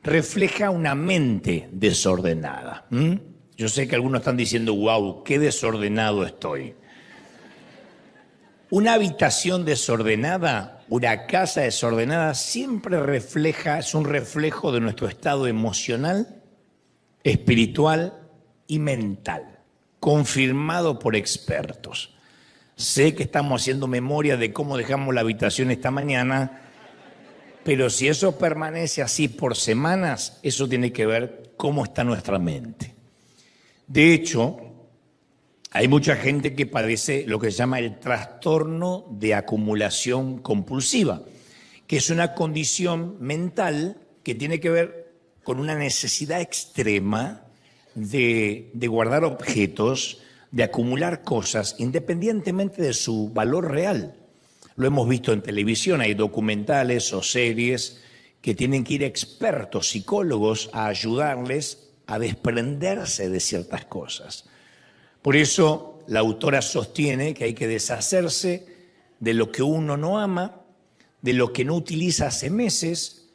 refleja una mente desordenada. Yo sé que algunos están diciendo, wow, qué desordenado estoy. Una habitación desordenada, una casa desordenada, siempre refleja, es un reflejo de nuestro estado emocional, espiritual y mental, confirmado por expertos. Sé que estamos haciendo memoria de cómo dejamos la habitación esta mañana, pero si eso permanece así por semanas, eso tiene que ver cómo está nuestra mente. De hecho, hay mucha gente que padece lo que se llama el trastorno de acumulación compulsiva, que es una condición mental que tiene que ver con una necesidad extrema de guardar objetos, de acumular cosas, independientemente de su valor real. Lo hemos visto en televisión, hay documentales o series que tienen que ir expertos, psicólogos, a ayudarles a desprenderse de ciertas cosas. Por eso la autora sostiene que hay que deshacerse de lo que uno no ama, de lo que no utiliza hace meses.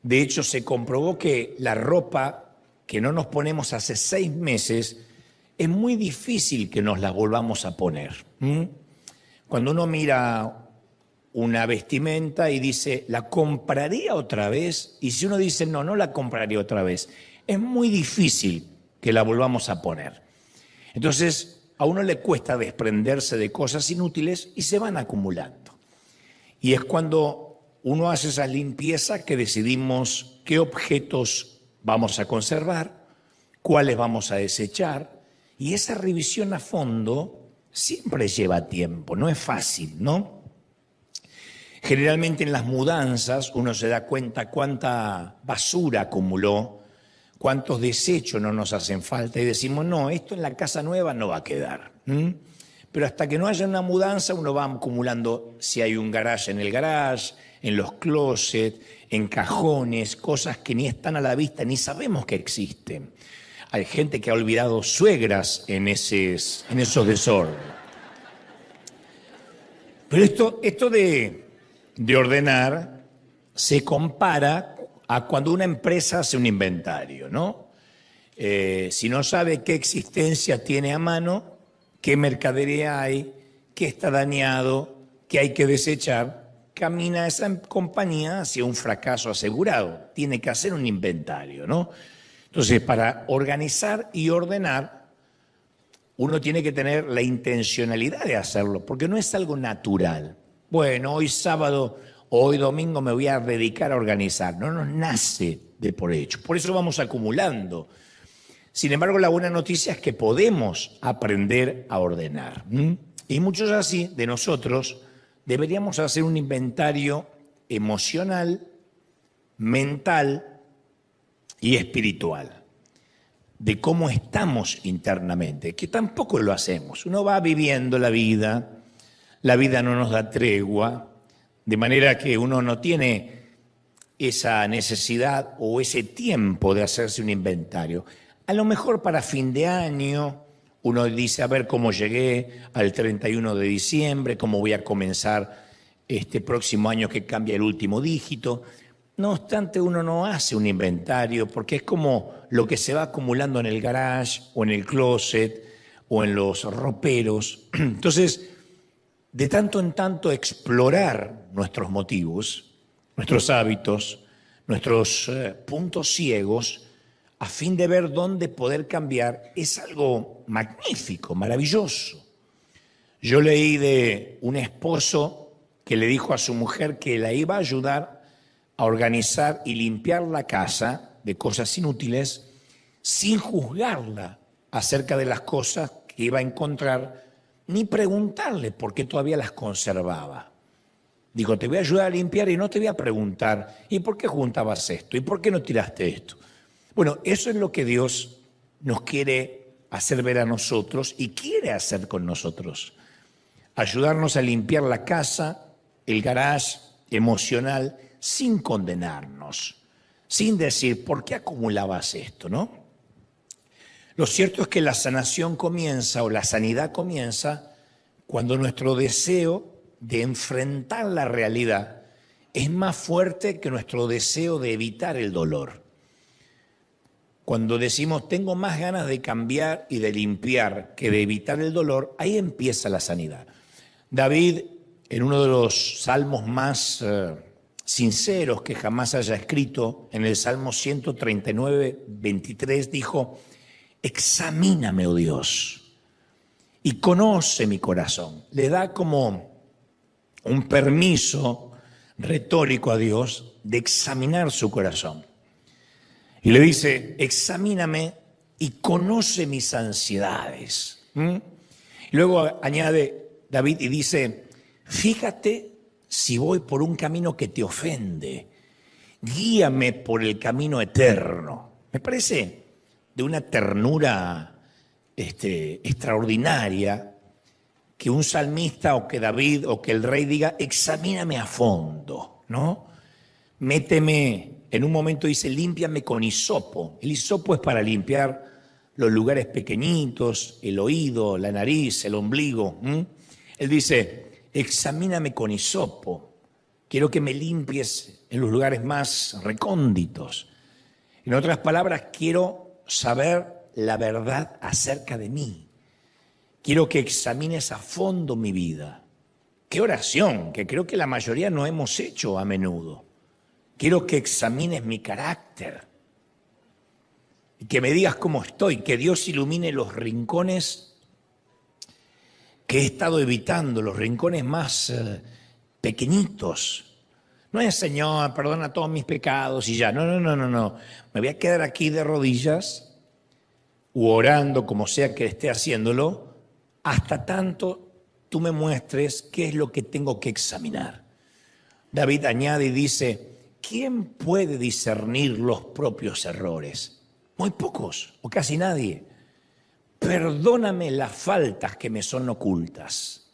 De hecho, se comprobó que la ropa que no nos ponemos hace 6 meses, es muy difícil que nos la volvamos a poner. Cuando uno mira una vestimenta y dice, ¿la compraría otra vez? Y si uno dice, no, no la compraría otra vez, es muy difícil que la volvamos a poner. Entonces, a uno le cuesta desprenderse de cosas inútiles y se van acumulando. Y es cuando uno hace esa limpieza que decidimos qué objetos vamos a conservar, cuáles vamos a desechar. Y esa revisión a fondo siempre lleva tiempo, no es fácil, ¿no? Generalmente en las mudanzas uno se da cuenta cuánta basura acumuló, cuántos desechos no nos hacen falta y decimos, no, esto en la casa nueva no va a quedar. Pero hasta que no haya una mudanza uno va acumulando, si hay un garage en el garage, en los closets, en cajones, cosas que ni están a la vista, ni sabemos que existen. Hay gente que ha olvidado suegras en esos desórdenes. Pero esto de ordenar se compara a cuando una empresa hace un inventario, ¿no? Si no sabe qué existencia tiene a mano, qué mercadería hay, qué está dañado, qué hay que desechar, camina esa compañía hacia un fracaso asegurado. Tiene que hacer un inventario, ¿no? Entonces, para organizar y ordenar, uno tiene que tener la intencionalidad de hacerlo, porque no es algo natural. Bueno, hoy sábado o hoy domingo me voy a dedicar a organizar. No nos nace de por hecho. Por eso vamos acumulando. Sin embargo, la buena noticia es que podemos aprender a ordenar. Y muchos así de nosotros deberíamos hacer un inventario emocional, mental y espiritual, de cómo estamos internamente, que tampoco lo hacemos. Uno va viviendo la vida no nos da tregua, de manera que uno no tiene esa necesidad o ese tiempo de hacerse un inventario. A lo mejor para fin de año uno dice, a ver cómo llegué al 31 de diciembre, cómo voy a comenzar este próximo año que cambia el último dígito. No obstante, uno no hace un inventario porque es como lo que se va acumulando en el garage o en el closet o en los roperos. Entonces, de tanto en tanto explorar nuestros motivos, nuestros hábitos, nuestros puntos ciegos, a fin de ver dónde poder cambiar, es algo magnífico, maravilloso. Yo leí de un esposo que le dijo a su mujer que la iba a ayudar a organizar y limpiar la casa de cosas inútiles sin juzgarla acerca de las cosas que iba a encontrar, ni preguntarle por qué todavía las conservaba. Digo, te voy a ayudar a limpiar y no te voy a preguntar, ¿y por qué juntabas esto? ¿Y por qué no tiraste esto? Bueno, eso es lo que Dios nos quiere hacer ver a nosotros y quiere hacer con nosotros. Ayudarnos a limpiar la casa, el garage emocional, sin condenarnos, sin decir, ¿por qué acumulabas esto, no? Lo cierto es que la sanación comienza, o la sanidad comienza, cuando nuestro deseo de enfrentar la realidad es más fuerte que nuestro deseo de evitar el dolor. Cuando decimos tengo más ganas de cambiar y de limpiar que de evitar el dolor, ahí empieza la sanidad. David, en uno de los salmos más sinceros que jamás haya escrito, en el Salmo 139, 23, dijo: examíname, oh Dios, y conoce mi corazón. Le da como un permiso retórico a Dios de examinar su corazón. Y le dice: examíname y conoce mis ansiedades. Y luego añade David y dice: fíjate si voy por un camino que te ofende, guíame por el camino eterno. Me parece de una ternura extraordinaria que un salmista o que David o que el rey diga: examíname a fondo, ¿no? Méteme, en un momento dice: límpiame con hisopo. El hisopo es para limpiar los lugares pequeñitos, el oído, la nariz, el ombligo. Él dice: examíname con hisopo. Quiero que me limpies en los lugares más recónditos. En otras palabras, quiero saber la verdad acerca de mí. Quiero que examines a fondo mi vida. Qué oración, que creo que la mayoría no hemos hecho a menudo. Quiero que examines mi carácter y que me digas cómo estoy, que Dios ilumine los rincones que he estado evitando, los rincones más pequeñitos. No es: Señor, perdona todos mis pecados y ya. No. Me voy a quedar aquí de rodillas u orando, como sea que esté haciéndolo, hasta tanto tú me muestres qué es lo que tengo que examinar. David añade y dice: ¿quién puede discernir los propios errores? Muy pocos, o casi nadie. Perdóname las faltas que me son ocultas.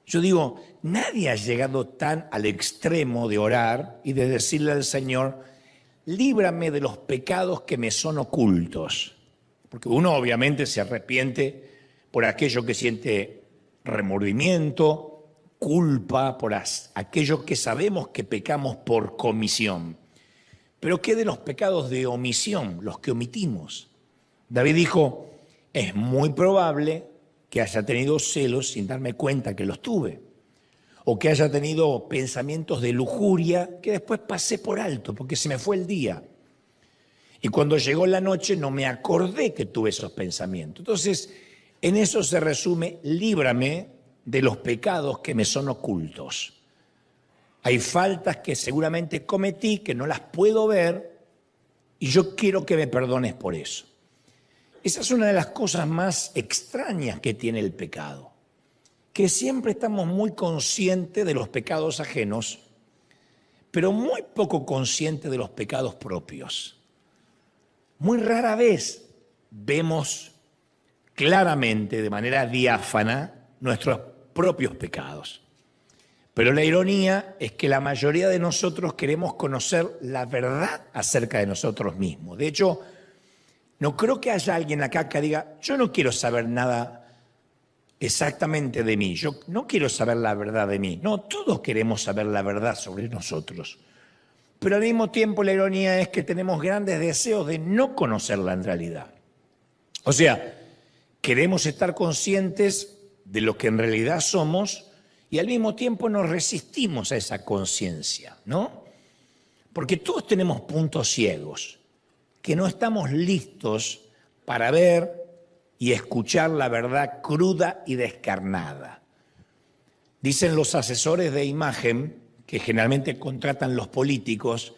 Yo digo, nadie ha llegado tan al extremo de orar y de decirle al Señor: líbrame de los pecados que me son ocultos. Porque uno obviamente se arrepiente por aquello que siente remordimiento, culpa, por aquello que sabemos que pecamos por comisión. Pero ¿qué de los pecados de omisión, los que omitimos? David dijo: es muy probable que haya tenido celos sin darme cuenta que los tuve, o que haya tenido pensamientos de lujuria que después pasé por alto porque se me fue el día. Y cuando llegó la noche no me acordé que tuve esos pensamientos. Entonces, en eso se resume: líbrame de los pecados que me son ocultos. Hay faltas que seguramente cometí que no las puedo ver y yo quiero que me perdones por eso. Esa es una de las cosas más extrañas que tiene el pecado, que siempre estamos muy conscientes de los pecados ajenos, pero muy poco conscientes de los pecados propios. Muy rara vez vemos claramente, de manera diáfana, nuestros propios pecados. Pero la ironía es que la mayoría de nosotros queremos conocer la verdad acerca de nosotros mismos. De hecho, no creo que haya alguien acá que diga: yo no quiero saber nada exactamente de mí, yo no quiero saber la verdad de mí. No, todos queremos saber la verdad sobre nosotros. Pero al mismo tiempo la ironía es que tenemos grandes deseos de no conocerla en realidad. O sea, queremos estar conscientes de lo que en realidad somos y al mismo tiempo nos resistimos a esa conciencia, ¿no? Porque todos tenemos puntos ciegos que no estamos listos para ver y escuchar la verdad cruda y descarnada. Dicen los asesores de imagen, que generalmente contratan los políticos,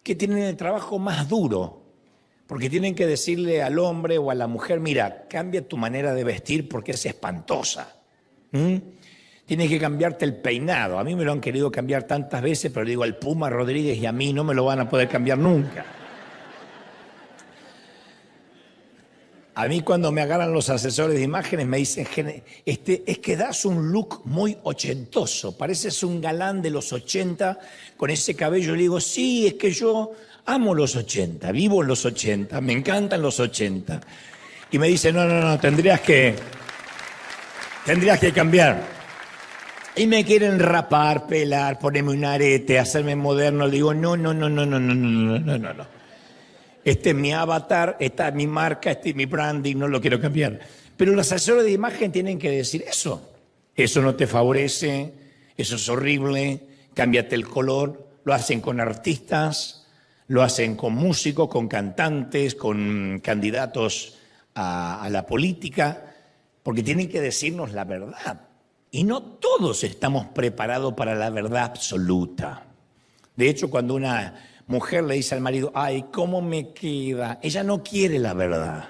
que tienen el trabajo más duro, porque tienen que decirle al hombre o a la mujer: mira, cambia tu manera de vestir porque es espantosa. Tienes que cambiarte el peinado. A mí me lo han querido cambiar tantas veces, pero digo, al Puma Rodríguez y a mí no me lo van a poder cambiar nunca. A mí cuando me agarran los asesores de imágenes me dicen: es que das un look muy ochentoso, pareces un galán de los 80 con ese cabello. Le digo: sí, es que yo amo los 80, vivo en los 80, me encantan los 80. Y me dice: no, tendrías que cambiar. Y me quieren rapar, pelar, ponerme un arete, hacerme moderno. Le digo: no. este es mi avatar, esta es mi marca, este es mi branding, no lo quiero cambiar. Pero los asesores de imagen tienen que decir eso. Eso no te favorece, eso es horrible, cámbiate el color. Lo hacen con artistas, lo hacen con músicos, con cantantes, con candidatos a la política, porque tienen que decirnos la verdad. Y no todos estamos preparados para la verdad absoluta. De hecho, cuando una mujer le dice al marido, ay, ¿cómo me queda? Ella no quiere la verdad.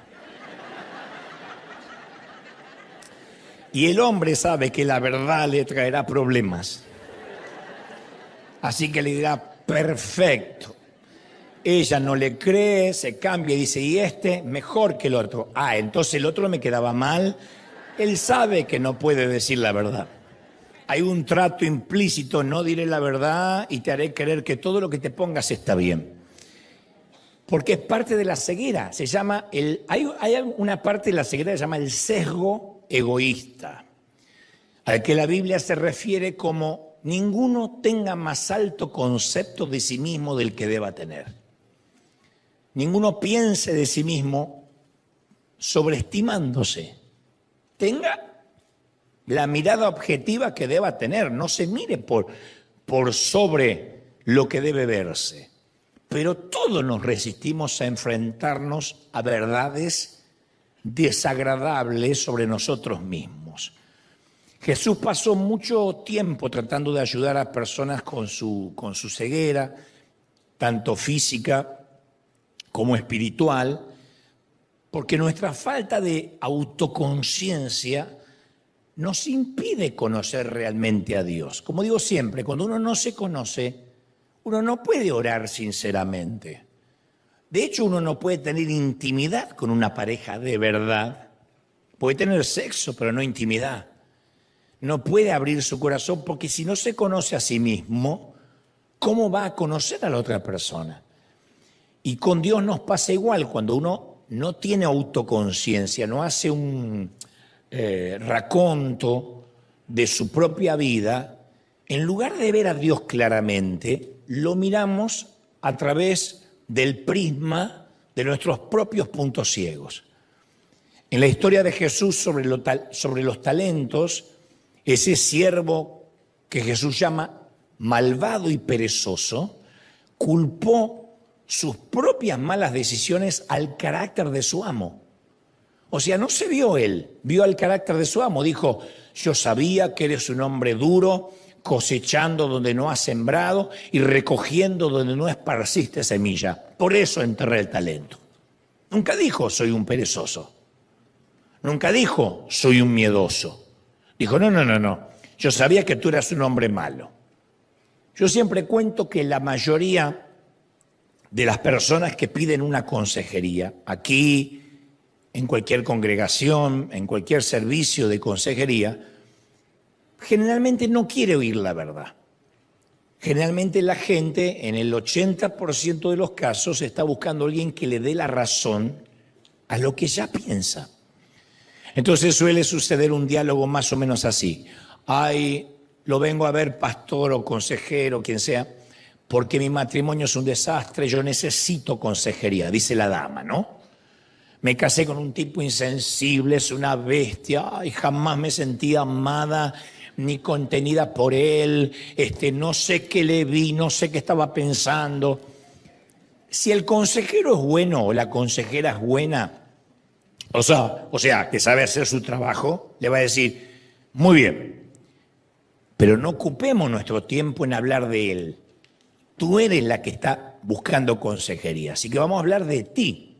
Y el hombre sabe que la verdad le traerá problemas. Así que le dirá, perfecto. Ella no le cree, se cambia y dice, y este mejor que el otro. Ah, entonces el otro me quedaba mal. Él sabe que no puede decir la verdad. Hay un trato implícito, no diré la verdad y te haré creer que todo lo que te pongas está bien. Porque es parte de la ceguera. Se llama hay una parte de la ceguera que se llama el sesgo egoísta, al que la Biblia se refiere como ninguno tenga más alto concepto de sí mismo del que deba tener. Ninguno piense de sí mismo sobreestimándose. Tenga la mirada objetiva que deba tener, no se mire por sobre lo que debe verse. Pero todos nos resistimos a enfrentarnos a verdades desagradables sobre nosotros mismos. Jesús pasó mucho tiempo tratando de ayudar a personas con su ceguera, tanto física como espiritual, porque nuestra falta de autoconciencia nos impide conocer realmente a Dios. Como digo siempre, cuando uno no se conoce, uno no puede orar sinceramente. De hecho, uno no puede tener intimidad con una pareja de verdad. Puede tener sexo, pero no intimidad. No puede abrir su corazón porque si no se conoce a sí mismo, ¿cómo va a conocer a la otra persona? Y con Dios nos pasa igual. Cuando uno no tiene autoconciencia, no hace un raconto de su propia vida, en lugar de ver a Dios claramente, lo miramos a través del prisma de nuestros propios puntos ciegos. En la historia de Jesús sobre los talentos, ese siervo que Jesús llama malvado y perezoso, culpó sus propias malas decisiones al carácter de su amo. O sea, no se vio él, vio al carácter de su amo. Dijo, yo sabía que eres un hombre duro, cosechando donde no has sembrado y recogiendo donde no esparciste semilla. Por eso enterré el talento. Nunca dijo, soy un perezoso. Nunca dijo, soy un miedoso. Dijo, no. Yo sabía que tú eras un hombre malo. Yo siempre cuento que la mayoría de las personas que piden una consejería, aquí, en cualquier congregación, en cualquier servicio de consejería, generalmente no quiere oír la verdad. Generalmente la gente, en el 80% de los casos, está buscando a alguien que le dé la razón a lo que ya piensa. Entonces suele suceder un diálogo más o menos así. Ay, lo vengo a ver, pastor o consejero, quien sea, porque mi matrimonio es un desastre, yo necesito consejería, dice la dama, ¿no? Me casé con un tipo insensible, es una bestia, ay, jamás me sentí amada ni contenida por él, no sé qué le vi, no sé qué estaba pensando. Si el consejero es bueno o la consejera es buena, o sea, que sabe hacer su trabajo, le va a decir, muy bien, pero no ocupemos nuestro tiempo en hablar de él. Tú eres la que está buscando consejería, así que vamos a hablar de ti.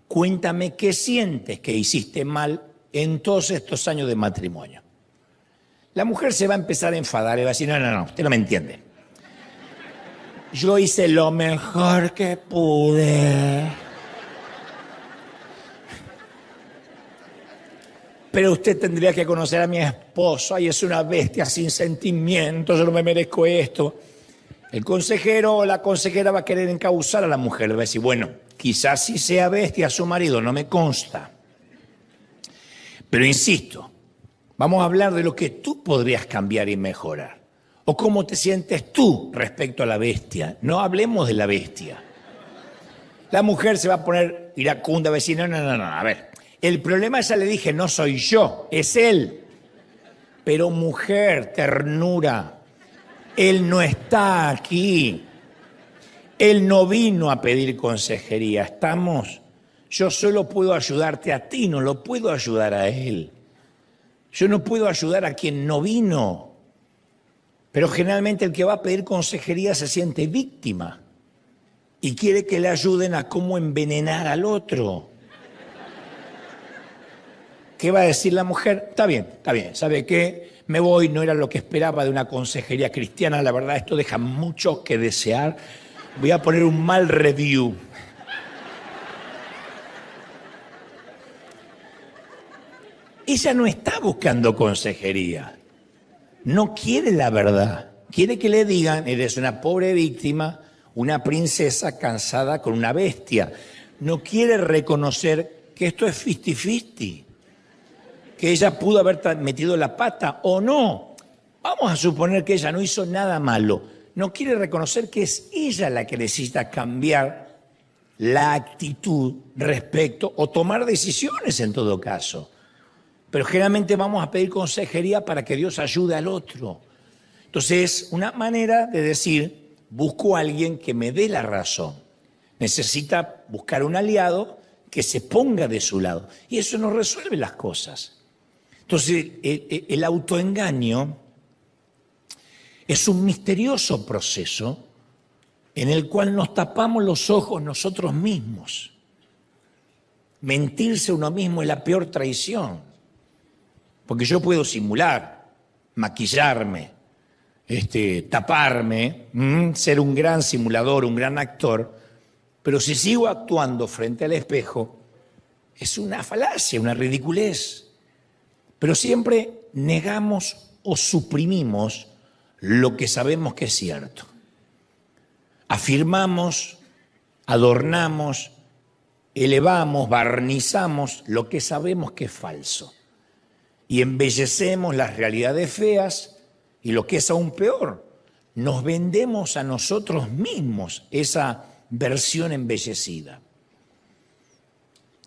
Cuéntame qué sientes que hiciste mal en todos estos años de matrimonio. La mujer se va a empezar a enfadar y va a decir, no, usted no me entiende. Yo hice lo mejor que pude. Pero usted tendría que conocer a mi esposo. Ay, es una bestia sin sentimientos, yo no me merezco esto. El consejero o la consejera va a querer encauzar a la mujer. Le va a decir, bueno, quizás sí sea bestia su marido, no me consta. Pero insisto, vamos a hablar de lo que tú podrías cambiar y mejorar. O cómo te sientes tú respecto a la bestia. No hablemos de la bestia. La mujer se va a poner iracunda, a decir, no, a ver, el problema ya le dije, no soy yo, es él. Pero mujer, ternura, él no está aquí. Él no vino a pedir consejería, ¿estamos? Yo solo puedo ayudarte a ti, no lo puedo ayudar a él. Yo no puedo ayudar a quien no vino. Pero generalmente el que va a pedir consejería se siente víctima y quiere que le ayuden a cómo envenenar al otro. ¿Qué va a decir la mujer? Está bien, ¿sabe qué? Me voy, no era lo que esperaba de una consejería cristiana, la verdad esto deja mucho que desear. Voy a poner un mal review. Ella no está buscando consejería. No quiere la verdad. Quiere que le digan, eres una pobre víctima, una princesa cansada con una bestia. No quiere reconocer que esto es 50-50. Que ella pudo haber metido la pata o no. Vamos a suponer que ella no hizo nada malo. No quiere reconocer que es ella la que necesita cambiar la actitud respecto o tomar decisiones en todo caso. Pero generalmente vamos a pedir consejería para que Dios ayude al otro. Entonces es una manera de decir, busco a alguien que me dé la razón. Necesita buscar un aliado que se ponga de su lado. Y eso no resuelve las cosas. Entonces el autoengaño es un misterioso proceso en el cual nos tapamos los ojos nosotros mismos. Mentirse a uno mismo es la peor traición, porque yo puedo simular, maquillarme, taparme, ser un gran simulador, un gran actor, pero si sigo actuando frente al espejo, es una falacia, una ridiculez. Pero siempre negamos o suprimimos lo que sabemos que es cierto. Afirmamos, adornamos, elevamos, barnizamos lo que sabemos que es falso. Y embellecemos las realidades feas y lo que es aún peor, nos vendemos a nosotros mismos esa versión embellecida.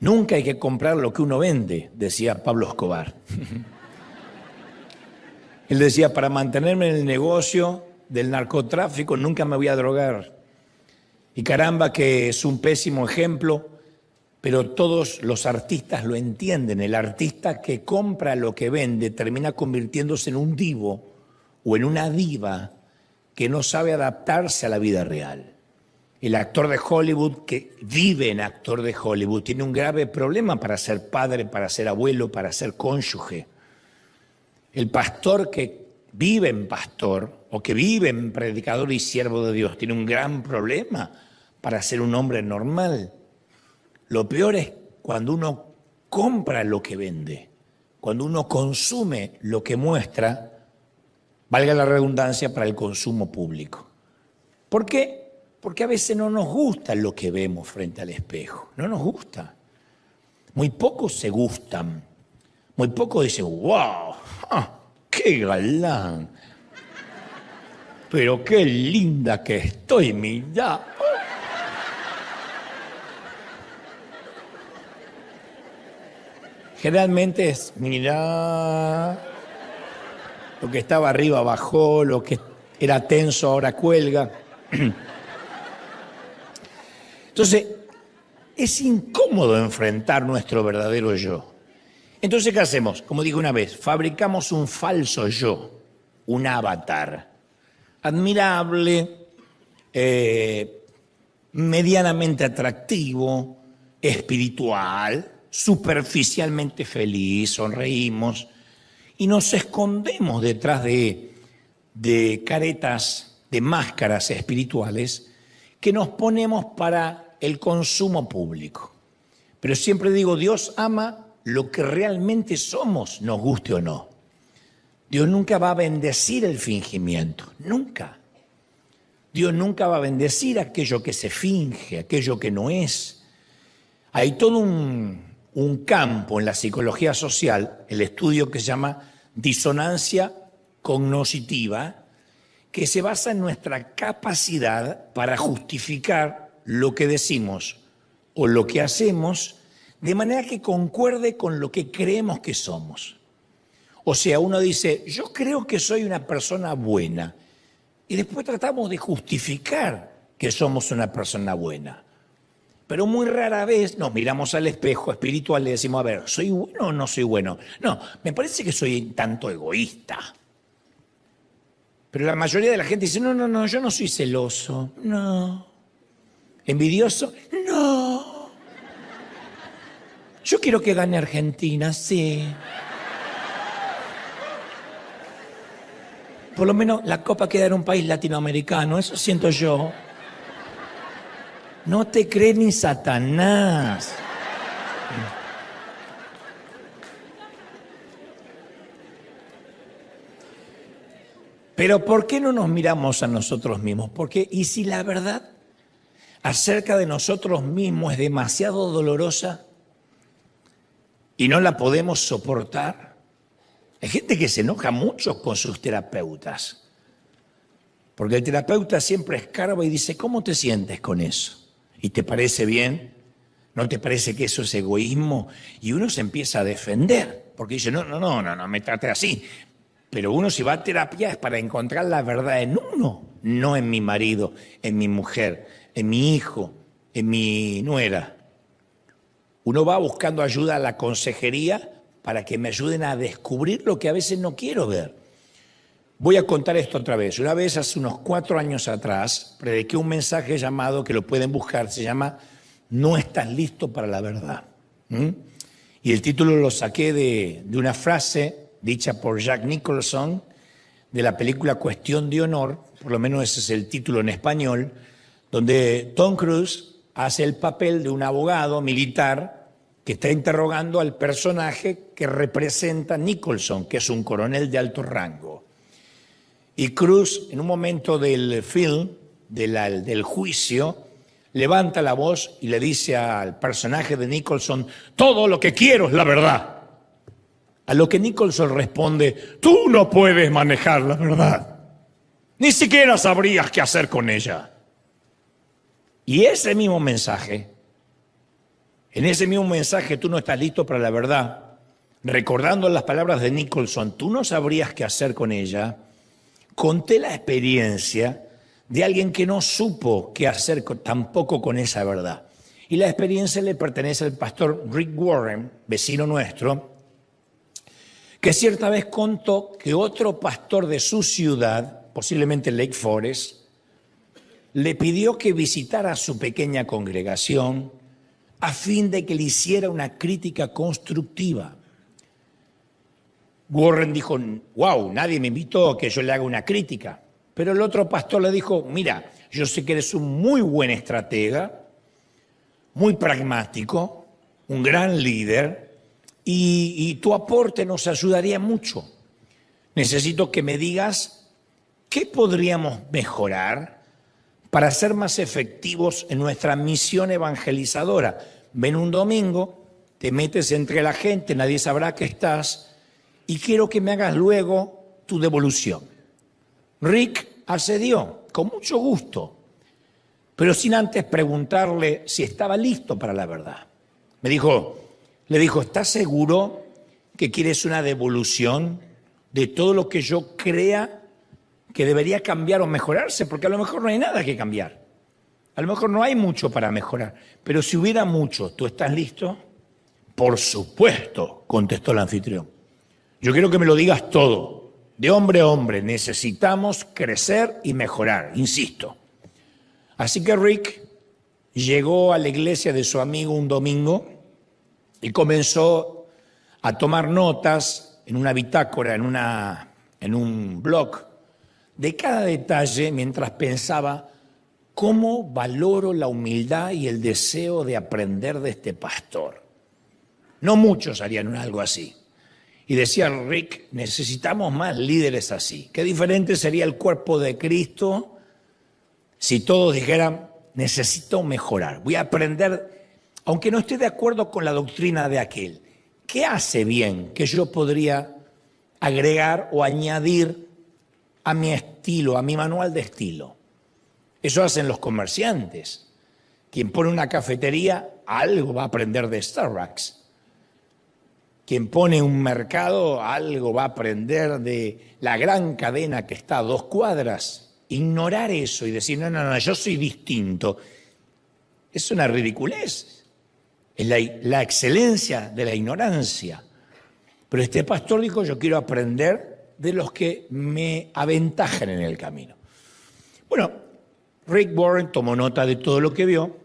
Nunca hay que comprar lo que uno vende, decía Pablo Escobar. Él decía, para mantenerme en el negocio del narcotráfico nunca me voy a drogar. Y caramba que es un pésimo ejemplo, pero todos los artistas lo entienden. El artista que compra lo que vende termina convirtiéndose en un divo o en una diva que no sabe adaptarse a la vida real. El actor de Hollywood que vive en actor de Hollywood tiene un grave problema para ser padre, para ser abuelo, para ser cónyuge. El pastor que vive en pastor o que vive en predicador y siervo de Dios tiene un gran problema para ser un hombre normal. Lo peor es cuando uno compra lo que vende, cuando uno consume lo que muestra, valga la redundancia, para el consumo público. ¿Por qué? Porque a veces no nos gusta lo que vemos frente al espejo, no nos gusta. Muy pocos se gustan, muy pocos dicen, wow, qué galán, pero qué linda que estoy, mirá. Generalmente es, mirá, lo que estaba arriba bajó, lo que era tenso ahora cuelga. Entonces, es incómodo enfrentar nuestro verdadero yo. Entonces, ¿qué hacemos? Como dije una vez, fabricamos un falso yo, un avatar, admirable, medianamente atractivo, espiritual, superficialmente feliz, sonreímos y nos escondemos detrás de caretas, de máscaras espirituales que nos ponemos para el consumo público. Pero siempre digo, Dios ama lo que realmente somos, nos guste o no. Dios nunca va a bendecir el fingimiento, nunca. Dios nunca va a bendecir aquello que se finge, aquello que no es. Hay todo un campo en la psicología social, el estudio que se llama disonancia cognitiva, que se basa en nuestra capacidad para justificar lo que decimos o lo que hacemos de manera que concuerde con lo que creemos que somos. O sea, uno dice, yo creo que soy una persona buena, y después tratamos de justificar que somos una persona buena. Pero muy rara vez nos miramos al espejo espiritual y le decimos, a ver, ¿soy bueno o no soy bueno? No, me parece que soy un tanto egoísta. Pero la mayoría de la gente dice, no, yo no soy celoso, no. ¿Envidioso? No. Yo quiero que gane Argentina, sí. Por lo menos la Copa queda en un país latinoamericano, eso siento yo. No te cree ni Satanás. Pero ¿por qué no nos miramos a nosotros mismos? Porque, ¿y si la verdad acerca de nosotros mismos es demasiado dolorosa y no la podemos soportar? Hay gente que se enoja mucho con sus terapeutas, porque el terapeuta siempre escarba y dice, ¿cómo te sientes con eso? ¿Y te parece bien? ¿No te parece que eso es egoísmo? Y uno se empieza a defender, porque dice, no me trate así. Pero uno si va a terapia es para encontrar la verdad en uno, no en mi marido, en mi mujer, en mi hijo, en mi nuera. Uno va buscando ayuda a la consejería para que me ayuden a descubrir lo que a veces no quiero ver. Voy a contar esto otra vez. Una vez, hace unos 4 años atrás, prediqué un mensaje llamado, que lo pueden buscar, se llama No estás listo para la verdad. Y el título lo saqué de una frase dicha por Jack Nicholson de la película Cuestión de Honor, por lo menos ese es el título en español, donde Tom Cruise hace el papel de un abogado militar que está interrogando al personaje que representa Nicholson, que es un coronel de alto rango. Y Cruise, en un momento del film, del juicio, levanta la voz y le dice al personaje de Nicholson, todo lo que quiero es la verdad. A lo que Nicholson responde, tú no puedes manejar la verdad. Ni siquiera sabrías qué hacer con ella. Y ese mismo mensaje, en ese mismo mensaje, tú no estás listo para la verdad, recordando las palabras de Nicholson, tú no sabrías qué hacer con ella, conté la experiencia de alguien que no supo qué hacer tampoco con esa verdad. Y la experiencia le pertenece al pastor Rick Warren, vecino nuestro, que cierta vez contó que otro pastor de su ciudad, posiblemente Lake Forest, le pidió que visitara a su pequeña congregación a fin de que le hiciera una crítica constructiva. Warren dijo, wow, nadie me invitó a que yo le haga una crítica. Pero el otro pastor le dijo, mira, yo sé que eres un muy buen estratega, muy pragmático, un gran líder, y tu aporte nos ayudaría mucho. Necesito que me digas qué podríamos mejorar para ser más efectivos en nuestra misión evangelizadora. Ven un domingo, te metes entre la gente, nadie sabrá que estás, y quiero que me hagas luego tu devolución. Rick accedió, con mucho gusto, pero sin antes preguntarle si estaba listo para la verdad. Le dijo, ¿estás seguro que quieres una devolución de todo lo que yo crea que debería cambiar o mejorarse? Porque a lo mejor no hay nada que cambiar. A lo mejor no hay mucho para mejorar. Pero si hubiera mucho, ¿tú estás listo? Por supuesto, contestó el anfitrión. Yo quiero que me lo digas todo. De hombre a hombre, necesitamos crecer y mejorar, insisto. Así que Rick llegó a la iglesia de su amigo un domingo y comenzó a tomar notas en una bitácora, en un blog, de cada detalle mientras pensaba cómo valoro la humildad y el deseo de aprender de este pastor. No muchos harían algo así. Y decía Rick, necesitamos más líderes así. Qué diferente sería el cuerpo de Cristo si todos dijeran, necesito mejorar, voy a aprender, aunque no esté de acuerdo con la doctrina de aquel. ¿Qué hace bien que yo podría agregar o añadir a mi estilo, a mi manual de estilo? Eso hacen los comerciantes. Quien pone una cafetería algo va a aprender de Starbucks. Quien pone un mercado, algo va a aprender de la gran cadena que está a 2 cuadras. Ignorar eso y decir, no, yo soy distinto, es una ridiculez. Es la excelencia de la ignorancia. Pero este pastor dijo, yo quiero aprender de los que me aventajan en el camino. Bueno, Rick Warren tomó nota de todo lo que vio.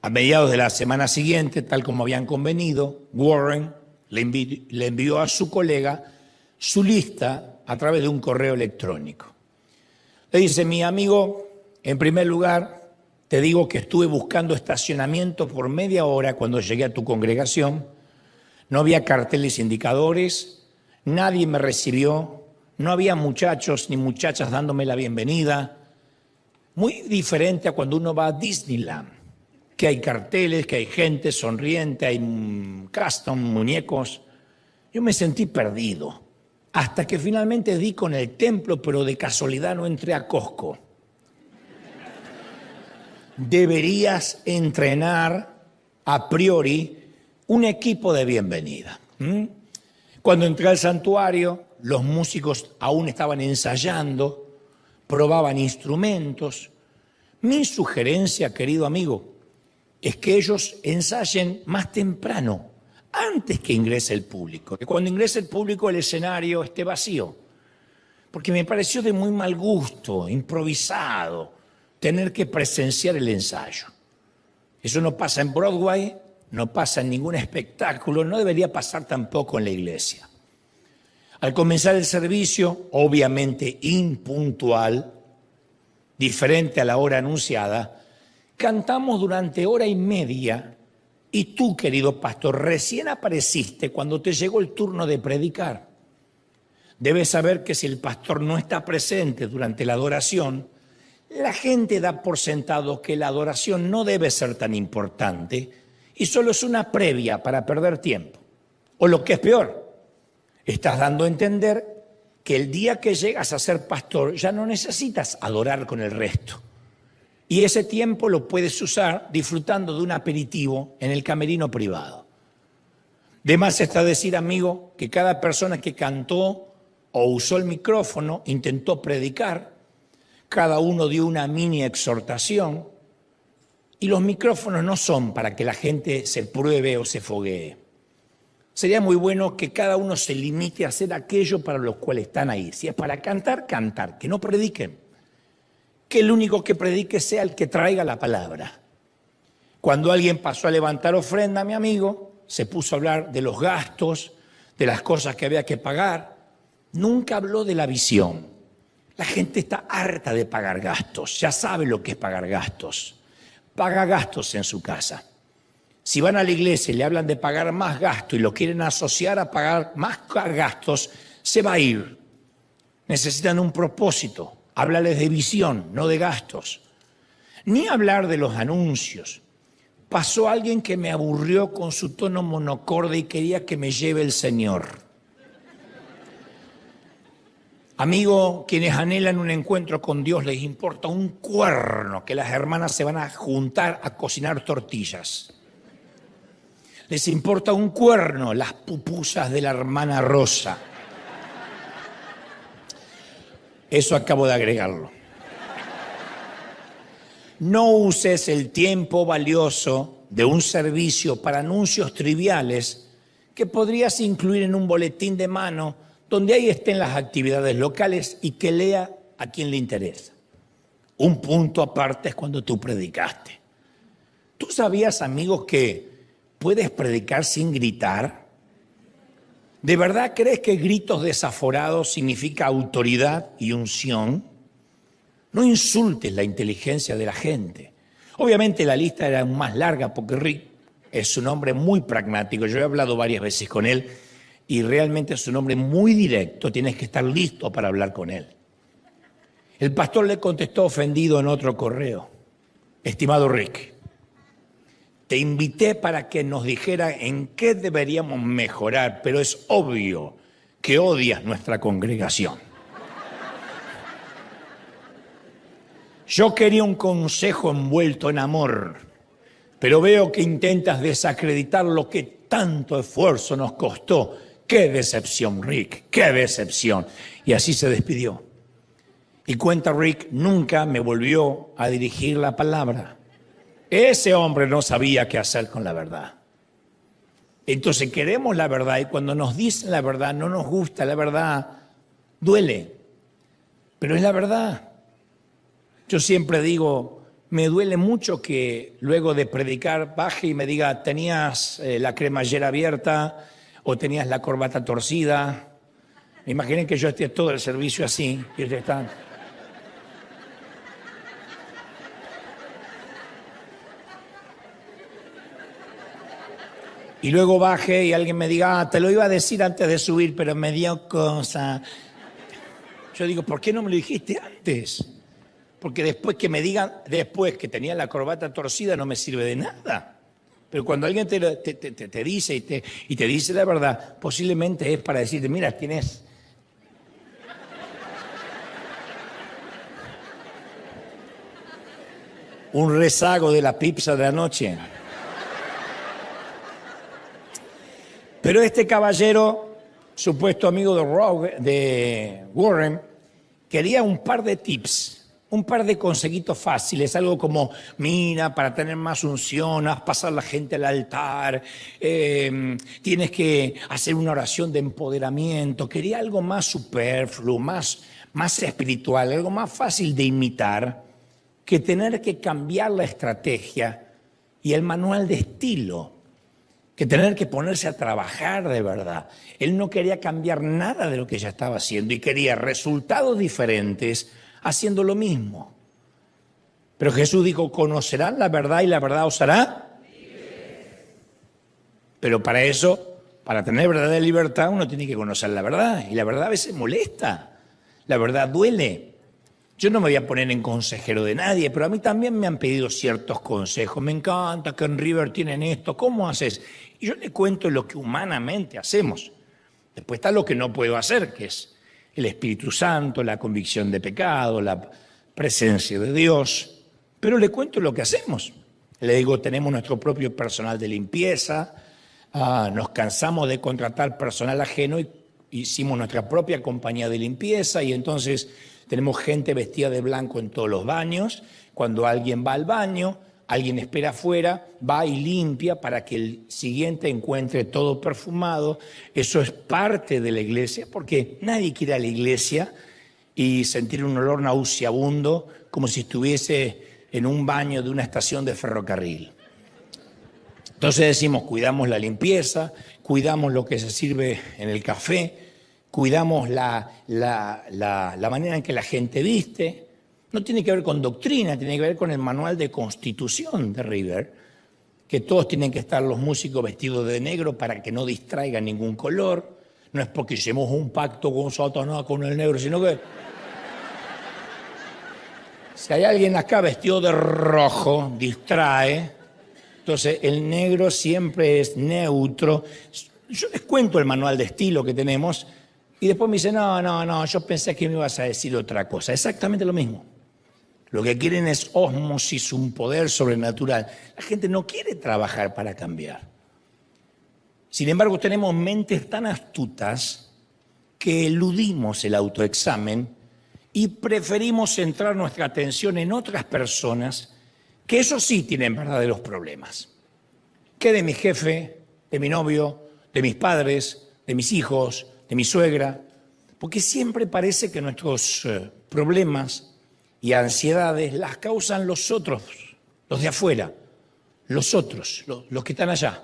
A mediados de la semana siguiente, tal como habían convenido, Warren le envió a su colega su lista a través de un correo electrónico. Le dice, mi amigo, en primer lugar, te digo que estuve buscando estacionamiento por media hora cuando llegué a tu congregación. No había carteles indicadores, nadie me recibió, no había muchachos ni muchachas dándome la bienvenida. Muy diferente a cuando uno va a Disneyland, que hay carteles, que hay gente sonriente, hay custom, muñecos. Yo me sentí perdido, hasta que finalmente di con el templo, pero de casualidad no entré a Costco. Deberías entrenar a priori un equipo de bienvenida. Cuando entré al santuario, los músicos aún estaban ensayando, probaban instrumentos. Mi sugerencia, querido amigo, es que ellos ensayen más temprano, antes que ingrese el público. Que cuando ingrese el público el escenario esté vacío. Porque me pareció de muy mal gusto, improvisado, tener que presenciar el ensayo. Eso no pasa en Broadway, no pasa en ningún espectáculo, no debería pasar tampoco en la iglesia. Al comenzar el servicio, obviamente impuntual, diferente a la hora anunciada, cantamos durante hora y media y tú, querido pastor, recién apareciste cuando te llegó el turno de predicar. Debes saber que si el pastor no está presente durante la adoración, la gente da por sentado que la adoración no debe ser tan importante y solo es una previa para perder tiempo. O lo que es peor, estás dando a entender que el día que llegas a ser pastor ya no necesitas adorar con el resto. Y ese tiempo lo puedes usar disfrutando de un aperitivo en el camerino privado. De más está decir, amigo, que cada persona que cantó o usó el micrófono intentó predicar. Cada uno dio una mini exhortación y los micrófonos no son para que la gente se pruebe o se foguee. Sería muy bueno que cada uno se limite a hacer aquello para los cuales están ahí. Si es para cantar, cantar, que no prediquen. Que el único que predique sea el que traiga la palabra. Cuando alguien pasó a levantar ofrenda, mi amigo, se puso a hablar de los gastos, de las cosas que había que pagar. Nunca habló de la visión. La gente está harta de pagar gastos, ya sabe lo que es pagar gastos. Paga gastos en su casa. Si van a la iglesia y le hablan de pagar más gastos y lo quieren asociar a pagar más gastos, se va a ir. Necesitan un propósito. Háblales de visión, no de gastos. Ni hablar de los anuncios. Pasó alguien que me aburrió con su tono monocorde y quería que me lleve el Señor. Amigo, quienes anhelan un encuentro con Dios les importa un cuerno que las hermanas se van a juntar a cocinar tortillas. Les importa un cuerno las pupusas de la hermana Rosa. Eso acabo de agregarlo. No uses el tiempo valioso de un servicio para anuncios triviales que podrías incluir en un boletín de mano donde ahí estén las actividades locales y que lea a quien le interesa. Un punto aparte es cuando tú predicaste. ¿Tú sabías, amigos, que puedes predicar sin gritar? ¿De verdad crees que gritos desaforados significa autoridad y unción? No insultes la inteligencia de la gente. Obviamente la lista era aún más larga porque Rick es un hombre muy pragmático. Yo he hablado varias veces con él y realmente es un hombre muy directo. Tienes que estar listo para hablar con él. El pastor le contestó ofendido en otro correo. Estimado Rick, te invité para que nos dijera en qué deberíamos mejorar, pero es obvio que odias nuestra congregación. Yo quería un consejo envuelto en amor, pero veo que intentas desacreditar lo que tanto esfuerzo nos costó. ¡Qué decepción, Rick! ¡Qué decepción! Y así se despidió. Y cuenta Rick, nunca me volvió a dirigir la palabra. Ese hombre no sabía qué hacer con la verdad. Entonces queremos la verdad y cuando nos dicen la verdad, no nos gusta la verdad, duele. Pero es la verdad. Yo siempre digo, me duele mucho que luego de predicar baje y me diga, tenías la cremallera abierta o tenías la corbata torcida. Imaginen que yo esté todo el servicio así y ustedes están... Y luego baje y alguien me diga, te lo iba a decir antes de subir, pero me dio cosa. Yo digo, ¿por qué no me lo dijiste antes? Porque después que me digan, después que tenía la corbata torcida, no me sirve de nada. Pero cuando alguien te dice y te dice la verdad, posiblemente es para decirte, mira, tienes... un rezago de la pizza de anoche. Pero este caballero, supuesto amigo de Warren, quería un par de tips, un par de consejitos fáciles, algo como, mira, para tener más unción, haz pasar la gente al altar, tienes que hacer una oración de empoderamiento. Quería algo más superfluo, más espiritual, algo más fácil de imitar que tener que cambiar la estrategia y el manual de estilo. Que tener que ponerse a trabajar de verdad. Él no quería cambiar nada de lo que ya estaba haciendo y quería resultados diferentes haciendo lo mismo. Pero Jesús dijo, conocerán la verdad y la verdad os hará. Pero para eso, para tener verdadera libertad, uno tiene que conocer la verdad. Y la verdad a veces molesta, la verdad duele. Yo no me voy a poner en consejero de nadie, pero a mí también me han pedido ciertos consejos. Me encanta que en River tienen esto, ¿cómo haces? Y yo le cuento lo que humanamente hacemos. Después está lo que no puedo hacer, que es el Espíritu Santo, la convicción de pecado, la presencia de Dios. Pero le cuento lo que hacemos. Le digo, tenemos nuestro propio personal de limpieza, nos cansamos de contratar personal ajeno y hicimos nuestra propia compañía de limpieza y entonces... tenemos gente vestida de blanco en todos los baños. Cuando alguien va al baño, alguien espera afuera, va y limpia para que el siguiente encuentre todo perfumado. Eso es parte de la iglesia, porque nadie quiere ir a la iglesia y sentir un olor nauseabundo como si estuviese en un baño de una estación de ferrocarril. Entonces decimos, cuidamos la limpieza, cuidamos lo que se sirve en el café, cuidamos la manera en que la gente viste. No tiene que ver con doctrina, tiene que ver con el manual de constitución de River, que todos tienen que estar los músicos vestidos de negro para que no distraigan ningún color. No es porque hicimos un pacto con Satanás, con el negro, sino que si hay alguien acá vestido de rojo, distrae. Entonces el negro siempre es neutro. Yo les cuento el manual de estilo que tenemos. Y después me dice, no, yo pensé que me ibas a decir otra cosa. Exactamente lo mismo. Lo que quieren es ósmosis, un poder sobrenatural. La gente no quiere trabajar para cambiar. Sin embargo, tenemos mentes tan astutas que eludimos el autoexamen y preferimos centrar nuestra atención en otras personas que eso sí tienen verdaderos problemas. ¿Qué de mi jefe, de mi novio, de mis padres, de mis hijos, de mi suegra? Porque siempre parece que nuestros problemas y ansiedades las causan los otros, los de afuera, los otros, los que están allá.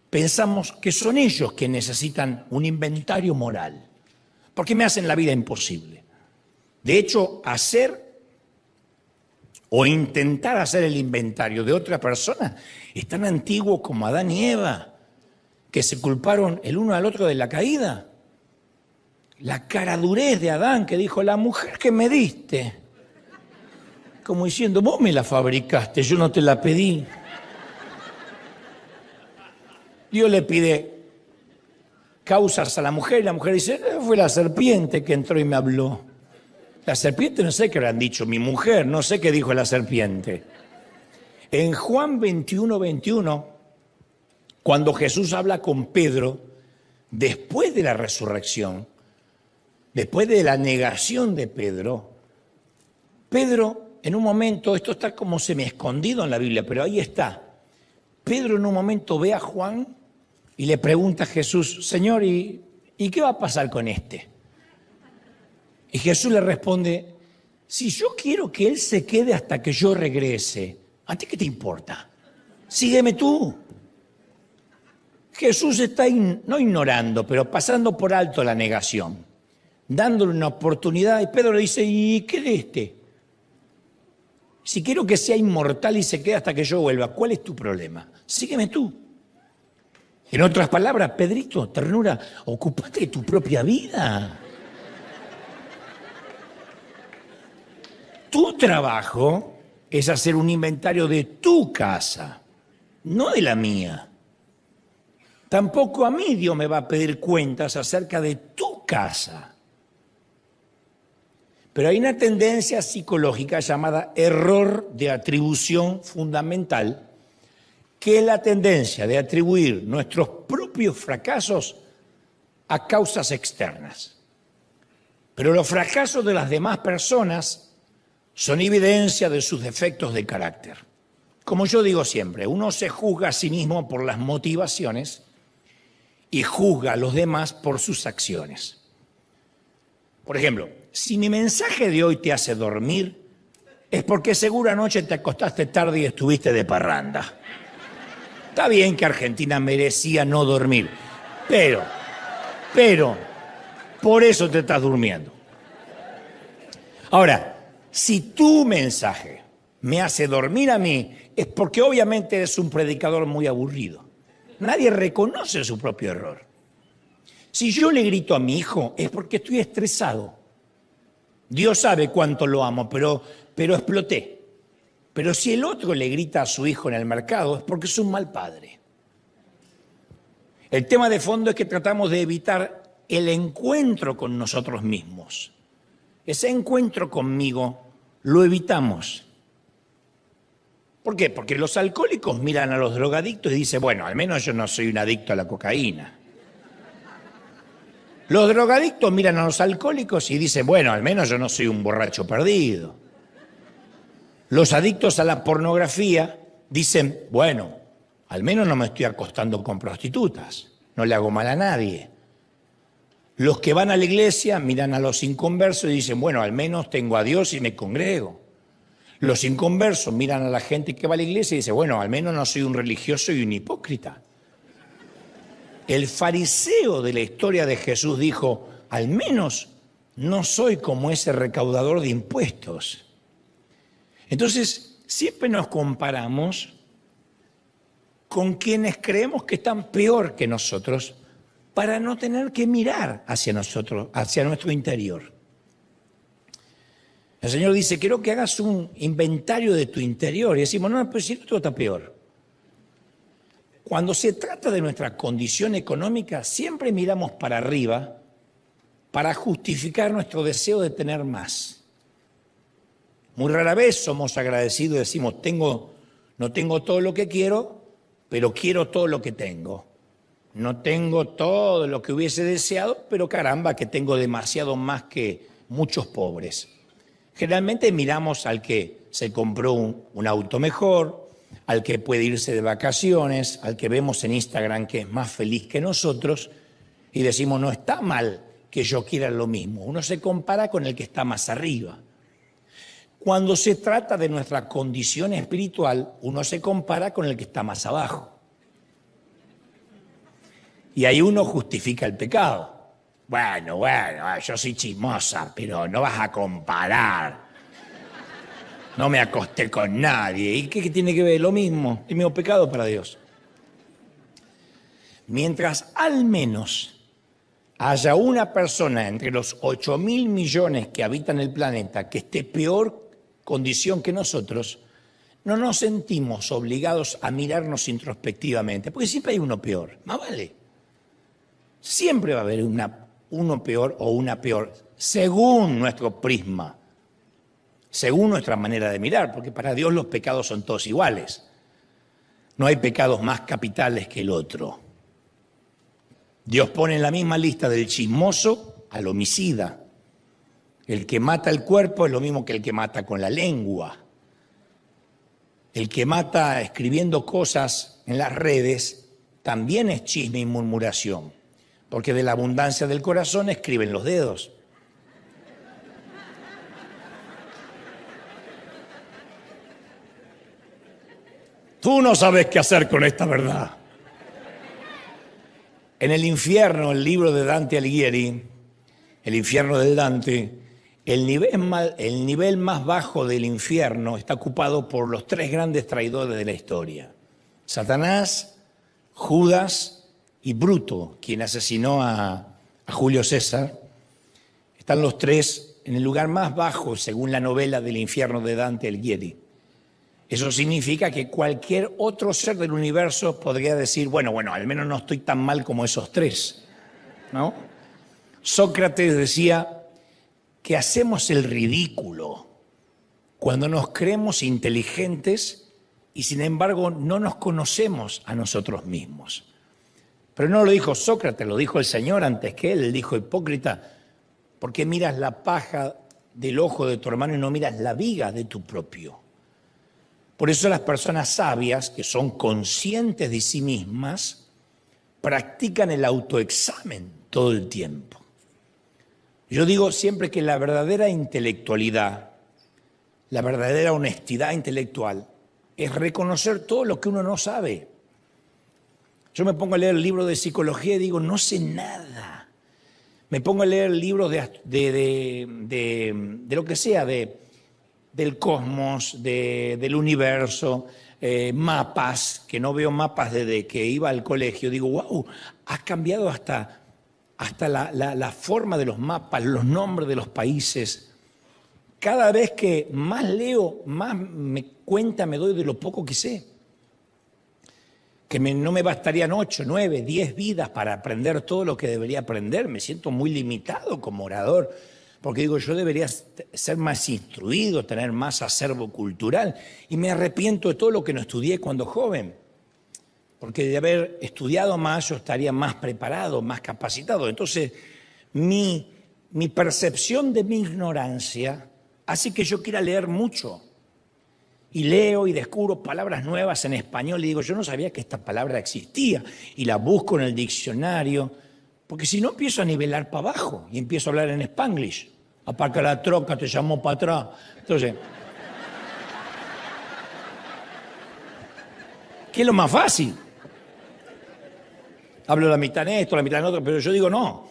Pensamos que son ellos que necesitan un inventario moral, porque me hacen la vida imposible. De hecho, hacer o intentar hacer el inventario de otra persona es tan antiguo como Adán y Eva, que se culparon el uno al otro de la caída. La caradurez de Adán, que dijo, la mujer que me diste, como diciendo, vos me la fabricaste, yo no te la pedí. Dios le pide causas a la mujer y la mujer dice, fue la serpiente que entró y me habló. La serpiente no sé qué habrán dicho, mi mujer, no sé qué dijo la serpiente. En Juan 21:21, cuando Jesús habla con Pedro, después de la resurrección, después de la negación de Pedro, Pedro en un momento, esto está como semi-escondido en la Biblia, pero ahí está. Pedro en un momento ve a Juan y le pregunta a Jesús, Señor, ¿y qué va a pasar con este? Y Jesús le responde, si yo quiero que él se quede hasta que yo regrese, ¿a ti qué te importa? Sígueme tú. Jesús está no ignorando, pero pasando por alto la negación, dándole una oportunidad. Y Pedro le dice, ¿y qué de este? Si quiero que sea inmortal y se quede hasta que yo vuelva, ¿cuál es tu problema? Sígueme tú. En otras palabras, Pedrito, ternura, ocúpate de tu propia vida. Tu trabajo es hacer un inventario de tu casa, no de la mía. Tampoco a mí Dios me va a pedir cuentas acerca de tu casa. Pero hay una tendencia psicológica llamada error de atribución fundamental, que es la tendencia de atribuir nuestros propios fracasos a causas externas. Pero los fracasos de las demás personas son evidencia de sus defectos de carácter. Como yo digo siempre, uno se juzga a sí mismo por las motivaciones y juzga a los demás por sus acciones. Por ejemplo, si mi mensaje de hoy te hace dormir, es porque seguro anoche te acostaste tarde y estuviste de parranda. Está bien que Argentina merecía no dormir, pero, por eso te estás durmiendo. Ahora, si tu mensaje me hace dormir a mí, es porque obviamente eres un predicador muy aburrido. Nadie reconoce su propio error. Si yo le grito a mi hijo, es porque estoy estresado. Dios sabe cuánto lo amo, pero exploté. Pero si el otro le grita a su hijo en el mercado, es porque es un mal padre. El tema de fondo es que tratamos de evitar el encuentro con nosotros mismos. Ese encuentro conmigo lo evitamos. ¿Por qué? Porque los alcohólicos miran a los drogadictos y dicen, bueno, al menos yo no soy un adicto a la cocaína. Los drogadictos miran a los alcohólicos y dicen, bueno, al menos yo no soy un borracho perdido. Los adictos a la pornografía dicen, bueno, al menos no me estoy acostando con prostitutas, no le hago mal a nadie. Los que van a la iglesia miran a los inconversos y dicen, bueno, al menos tengo a Dios y me congrego. Los inconversos miran a la gente que va a la iglesia y dicen, bueno, al menos no soy un religioso y un hipócrita. El fariseo de la historia de Jesús dijo, al menos no soy como ese recaudador de impuestos. Entonces, siempre nos comparamos con quienes creemos que están peor que nosotros para no tener que mirar hacia nosotros, hacia nuestro interior. El Señor dice, quiero que hagas un inventario de tu interior. Y decimos, no, pues si esto está peor. Cuando se trata de nuestra condición económica, siempre miramos para arriba para justificar nuestro deseo de tener más. Muy rara vez somos agradecidos y decimos, no tengo todo lo que quiero, pero quiero todo lo que tengo. No tengo todo lo que hubiese deseado, pero caramba, que tengo demasiado más que muchos pobres. Generalmente miramos al que se compró un auto mejor, al que puede irse de vacaciones, al que vemos en Instagram que es más feliz que nosotros y decimos, no está mal que yo quiera lo mismo. Uno se compara con el que está más arriba. Cuando se trata de nuestra condición espiritual, uno se compara con el que está más abajo. Y ahí uno justifica el pecado. Bueno, yo soy chismosa, pero no vas a comparar. No me acosté con nadie. ¿Y qué tiene que ver? Lo mismo, el mismo pecado para Dios. Mientras al menos haya una persona entre los 8.000 millones que habitan el planeta que esté peor condición que nosotros, no nos sentimos obligados a mirarnos introspectivamente, porque siempre hay uno peor. Más vale. Siempre va a haber uno peor o una peor, según nuestro prisma. según nuestra manera de mirar, porque para Dios los pecados son todos iguales. No hay pecados más capitales que el otro. Dios pone en la misma lista del chismoso al homicida. El que mata el cuerpo es lo mismo que el que mata con la lengua. El que mata escribiendo cosas en las redes también es chisme y murmuración, porque de la abundancia del corazón escriben los dedos. Tú no sabes qué hacer con esta verdad. En el infierno, el libro de Dante Alighieri, el infierno de Dante, el nivel más bajo del infierno está ocupado por los tres grandes traidores de la historia: Satanás, Judas y Bruto, quien asesinó a Julio César. Están los tres en el lugar más bajo, según la novela del infierno de Dante Alighieri. Eso significa que cualquier otro ser del universo podría decir, bueno, al menos no estoy tan mal como esos tres, ¿no? Sócrates decía que hacemos el ridículo cuando nos creemos inteligentes y sin embargo no nos conocemos a nosotros mismos. Pero no lo dijo Sócrates, lo dijo el Señor antes que él. Él dijo: hipócrita, ¿por qué miras la paja del ojo de tu hermano y no miras la viga de tu propio? Por eso las personas sabias, que son conscientes de sí mismas, practican el autoexamen todo el tiempo. Yo digo siempre que la verdadera intelectualidad, la verdadera honestidad intelectual, es reconocer todo lo que uno no sabe. Yo me pongo a leer libros de psicología y digo, no sé nada. Me pongo a leer libros de lo que sea, del cosmos, del universo, mapas, que no veo mapas desde que iba al colegio. Digo, wow, ha cambiado hasta la forma de los mapas, los nombres de los países. Cada vez que más leo, más me doy de lo poco que sé. Que no me bastarían 8, 9, 10 vidas para aprender todo lo que debería aprender. Me siento muy limitado como orador, porque digo, yo debería ser más instruido, tener más acervo cultural, y me arrepiento de todo lo que no estudié cuando joven, porque de haber estudiado más yo estaría más preparado, más capacitado. Entonces, mi percepción de mi ignorancia hace que yo quiera leer mucho, y leo y descubro palabras nuevas en español, y digo, yo no sabía que esta palabra existía, y la busco en el diccionario, porque si no empiezo a nivelar para abajo y empiezo a hablar en Spanglish. Aparca la troca, te llamó para atrás. Entonces, ¿qué es lo más fácil? Hablo la mitad en esto, la mitad en otro, pero yo digo no,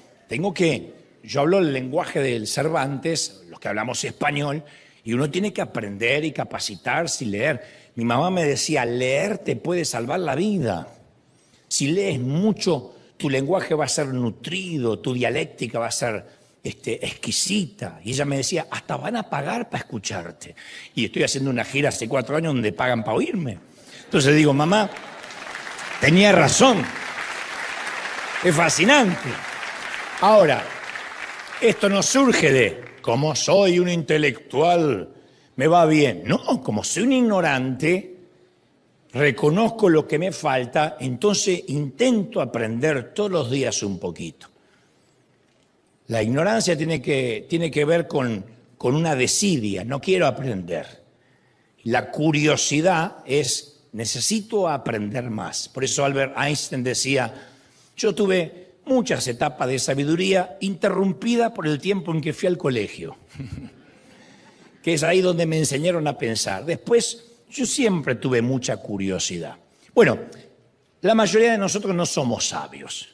yo hablo el lenguaje del Cervantes, los que hablamos español, y uno tiene que aprender y capacitarse y leer. Mi mamá me decía, leer te puede salvar la vida. Si lees mucho, tu lenguaje va a ser nutrido, tu dialéctica va a ser exquisita. Y ella me decía, hasta van a pagar para escucharte. Y estoy haciendo una gira hace 4 años donde pagan para oírme. Entonces digo, mamá, tenía razón. Es fascinante. Ahora, esto no surge de, como soy un intelectual, me va bien. No, como soy un ignorante, reconozco lo que me falta, entonces intento aprender todos los días un poquito. La ignorancia tiene que ver con una desidia, no quiero aprender. La curiosidad es, necesito aprender más. Por eso Albert Einstein decía, yo tuve muchas etapas de sabiduría interrumpidas por el tiempo en que fui al colegio, que es ahí donde me enseñaron a pensar. Después, yo siempre tuve mucha curiosidad. Bueno, la mayoría de nosotros no somos sabios.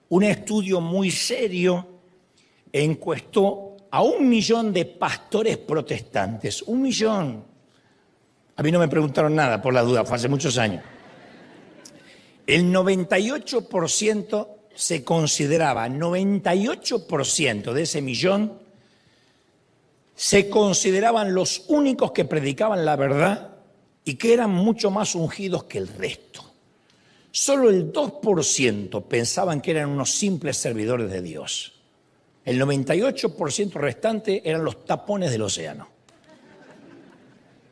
Un estudio muy serio encuestó a 1 millón de pastores protestantes. 1 millón. A mí no me preguntaron nada por la duda, fue hace muchos años. El 98% se consideraba, 98% de ese millón se consideraban los únicos que predicaban la verdad y que eran mucho más ungidos que el resto. Solo el 2% pensaban que eran unos simples servidores de Dios. El 98% restante eran los tapones del océano.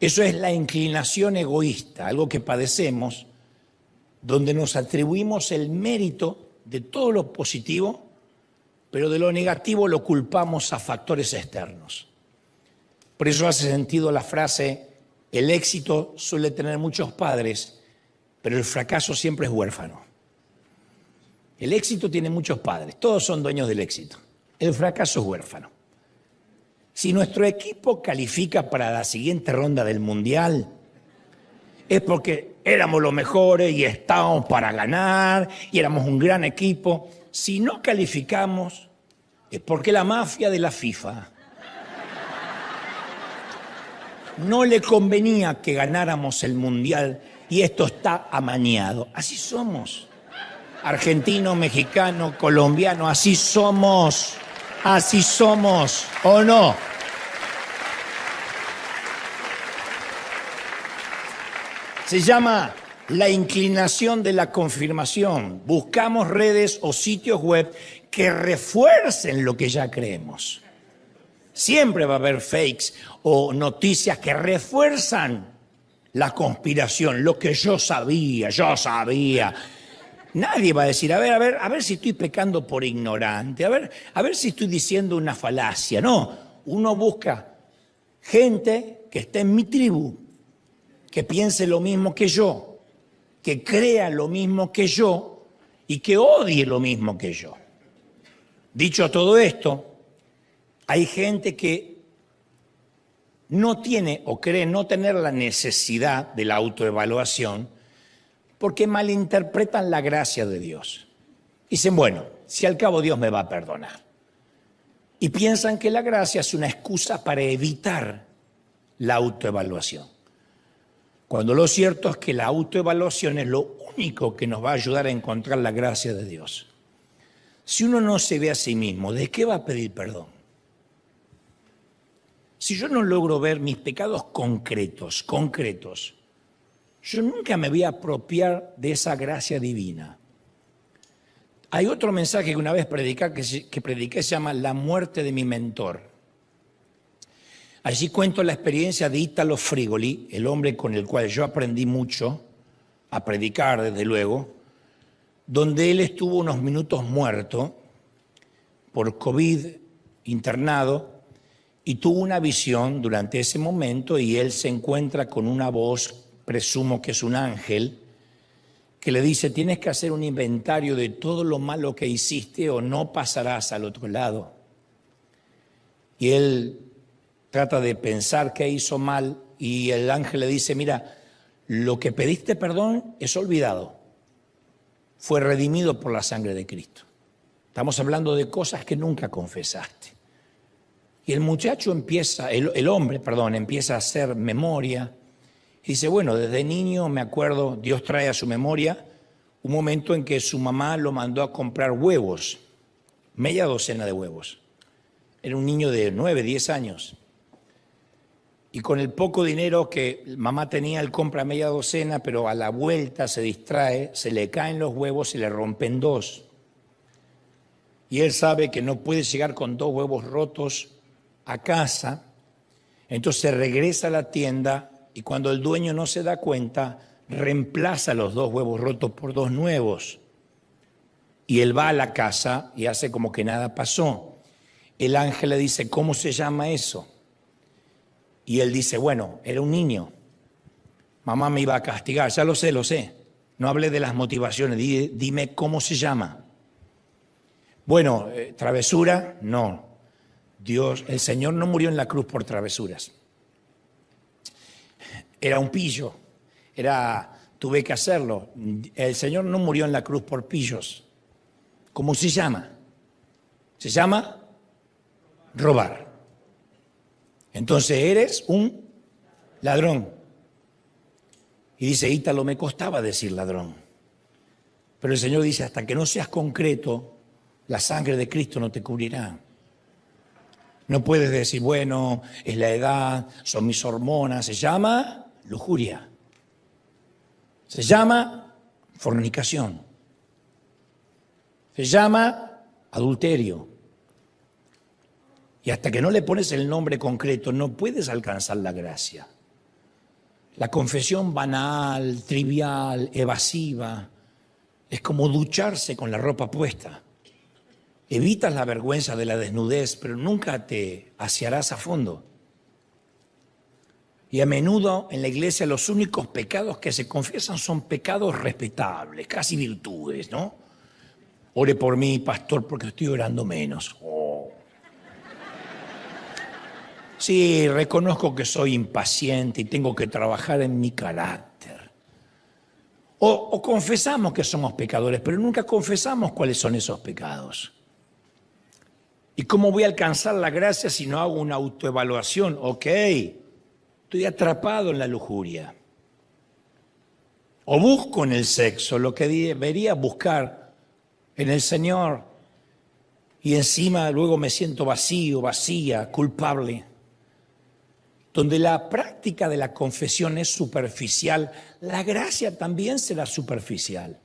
Eso es la inclinación egoísta, algo que padecemos, donde nos atribuimos el mérito de todo lo positivo, pero de lo negativo lo culpamos a factores externos. Por eso hace sentido la frase, el éxito suele tener muchos padres, pero el fracaso siempre es huérfano. El éxito tiene muchos padres, todos son dueños del éxito. El fracaso es huérfano. Si nuestro equipo califica para la siguiente ronda del Mundial, es porque éramos los mejores y estábamos para ganar y éramos un gran equipo. Si no calificamos, es porque la mafia de la FIFA no le convenía que ganáramos el Mundial y esto está amañado. Así somos. Argentino, mexicano, colombiano, así somos. Así somos, ¿o no? Se llama la inclinación de la confirmación. Buscamos redes o sitios web que refuercen lo que ya creemos. Siempre va a haber fakes o noticias que refuerzan la conspiración, lo que yo sabía. Nadie va a decir, a ver si estoy pecando por ignorante, a ver si estoy diciendo una falacia. No, uno busca gente que esté en mi tribu, que piense lo mismo que yo, que crea lo mismo que yo y que odie lo mismo que yo. Dicho todo esto, hay gente que no tiene o cree no tener la necesidad de la autoevaluación porque malinterpretan la gracia de Dios. Dicen, bueno, si al cabo Dios me va a perdonar. Y piensan que la gracia es una excusa para evitar la autoevaluación. Cuando lo cierto es que la autoevaluación es lo único que nos va a ayudar a encontrar la gracia de Dios. Si uno no se ve a sí mismo, ¿de qué va a pedir perdón? Si yo no logro ver mis pecados concretos, yo nunca me voy a apropiar de esa gracia divina. Hay otro mensaje que una vez prediqué, se llama La muerte de mi mentor. Allí cuento la experiencia de Italo Frigoli, el hombre con el cual yo aprendí mucho, a predicar desde luego, donde él estuvo unos minutos muerto por COVID, internado, y tuvo una visión durante ese momento y él se encuentra con una voz, presumo que es un ángel, que le dice, tienes que hacer un inventario de todo lo malo que hiciste o no pasarás al otro lado. Y él trata de pensar qué hizo mal y el ángel le dice, mira, lo que pediste perdón es olvidado, fue redimido por la sangre de Cristo. Estamos hablando de cosas que nunca confesaste. Y el muchacho empieza, el hombre empieza a hacer memoria. Y dice, bueno, desde niño me acuerdo, Dios trae a su memoria un momento en que su mamá lo mandó a comprar huevos, media docena de huevos. Era un niño de 9, 10 años. Y con el poco dinero que mamá tenía, él compra media docena, pero a la vuelta se distrae, se le caen los huevos y le rompen 2. Y él sabe que no puede llegar con 2 huevos rotos a casa, entonces regresa a la tienda y cuando el dueño no se da cuenta, reemplaza los 2 huevos rotos por 2 nuevos. Y él va a la casa y hace como que nada pasó. El ángel le dice, ¿cómo se llama eso? Y él dice, bueno, era un niño. Mamá me iba a castigar, ya lo sé. No hablé de las motivaciones, dime cómo se llama. Bueno, travesura, no. El Señor no murió en la cruz por travesuras. Era un pillo, tuve que hacerlo. El Señor no murió en la cruz por pillos. ¿Cómo se llama? Se llama robar. Entonces eres un ladrón. Y dice, Ítalo, me costaba decir ladrón. Pero el Señor dice, hasta que no seas concreto, la sangre de Cristo no te cubrirá. No puedes decir, bueno, es la edad, son mis hormonas. Se llama lujuria. Se llama fornicación. Se llama adulterio. Y hasta que no le pones el nombre concreto, no puedes alcanzar la gracia. La confesión banal, trivial, evasiva, es como ducharse con la ropa puesta. Evitas la vergüenza de la desnudez, pero nunca te asearás a fondo. Y a menudo en la iglesia los únicos pecados que se confiesan son pecados respetables, casi virtudes, ¿no? Ore por mí, pastor, porque estoy orando menos. Oh. Sí, reconozco que soy impaciente y tengo que trabajar en mi carácter. O confesamos que somos pecadores, pero nunca confesamos cuáles son esos pecados. ¿Y cómo voy a alcanzar la gracia si no hago una autoevaluación? Ok, estoy atrapado en la lujuria. O busco en el sexo lo que debería buscar en el Señor y encima luego me siento vacío, vacía, culpable. Donde la práctica de la confesión es superficial, la gracia también será superficial.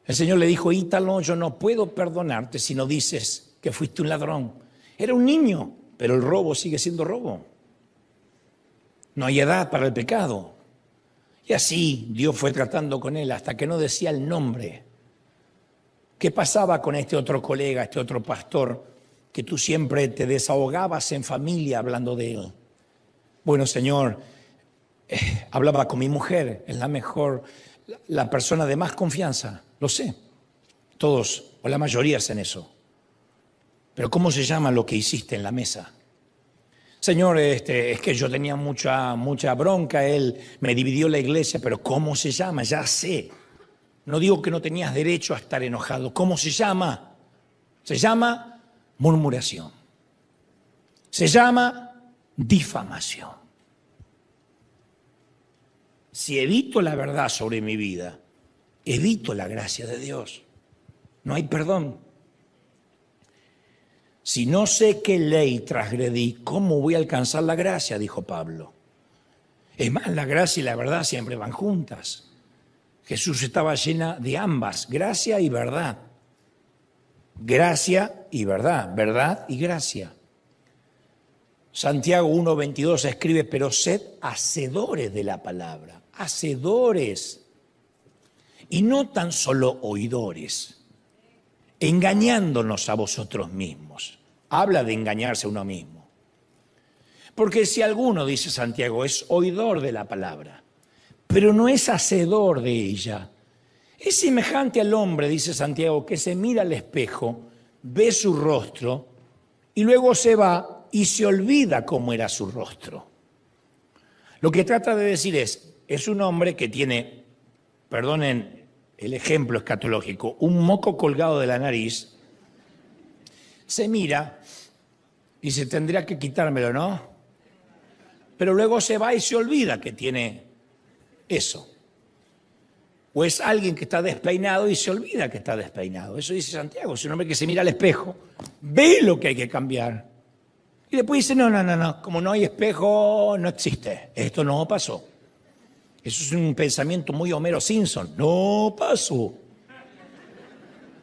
El Señor le dijo, Ítalo, yo no puedo perdonarte si no dices que fuiste un ladrón. Era un niño, pero el robo sigue siendo robo. No hay edad para el pecado. Y así Dios fue tratando con él hasta que no decía el nombre. ¿Qué pasaba con este otro colega, este otro pastor, que tú siempre te desahogabas en familia hablando de él? Bueno, Señor, hablaba con mi mujer, es la persona de más confianza, lo sé. Todos, o la mayoría hacen eso. Pero ¿cómo se llama lo que hiciste en la mesa? Señor, es que yo tenía mucha bronca, él me dividió la iglesia, pero ¿cómo se llama? Ya sé. No digo que no tenías derecho a estar enojado. ¿Cómo se llama? Se llama murmuración. Se llama difamación. Si evito la verdad sobre mi vida, evito la gracia de Dios. No hay perdón. Si no sé qué ley transgredí, ¿cómo voy a alcanzar la gracia? Dijo Pablo. Es más, la gracia y la verdad siempre van juntas. Jesús estaba llena de ambas, gracia y verdad. Gracia y verdad, verdad y gracia. Santiago 1:22 escribe, pero sed hacedores de la palabra, hacedores, y no tan solo oidores, engañándonos a vosotros mismos. Habla de engañarse a uno mismo. Porque si alguno, dice Santiago, es oidor de la palabra, pero no es hacedor de ella, es semejante al hombre, dice Santiago, que se mira al espejo, ve su rostro y luego se va y se olvida cómo era su rostro. Lo que trata de decir es un hombre que tiene, perdonen el ejemplo escatológico, un moco colgado de la nariz, se mira y se tendría que quitármelo, ¿no? Pero luego se va y se olvida que tiene eso. O es alguien que está despeinado y se olvida que está despeinado. Eso dice Santiago, es un hombre que se mira al espejo, ve lo que hay que cambiar. Y después dice, no, como no hay espejo, no existe. Esto no pasó. Eso es un pensamiento muy Homero Simpson. No pasó.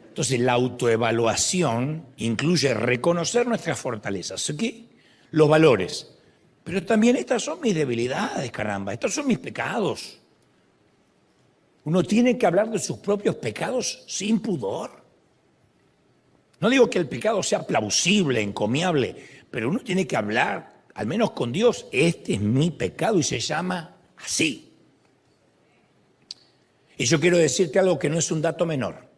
Entonces, la autoevaluación incluye reconocer nuestras fortalezas, ¿sí? Los valores. Pero también estas son mis debilidades, caramba. Estos son mis pecados. Uno tiene que hablar de sus propios pecados sin pudor. No digo que el pecado sea plausible, encomiable, pero uno tiene que hablar, al menos con Dios, este es mi pecado y se llama así. Y yo quiero decirte algo que no es un dato menor.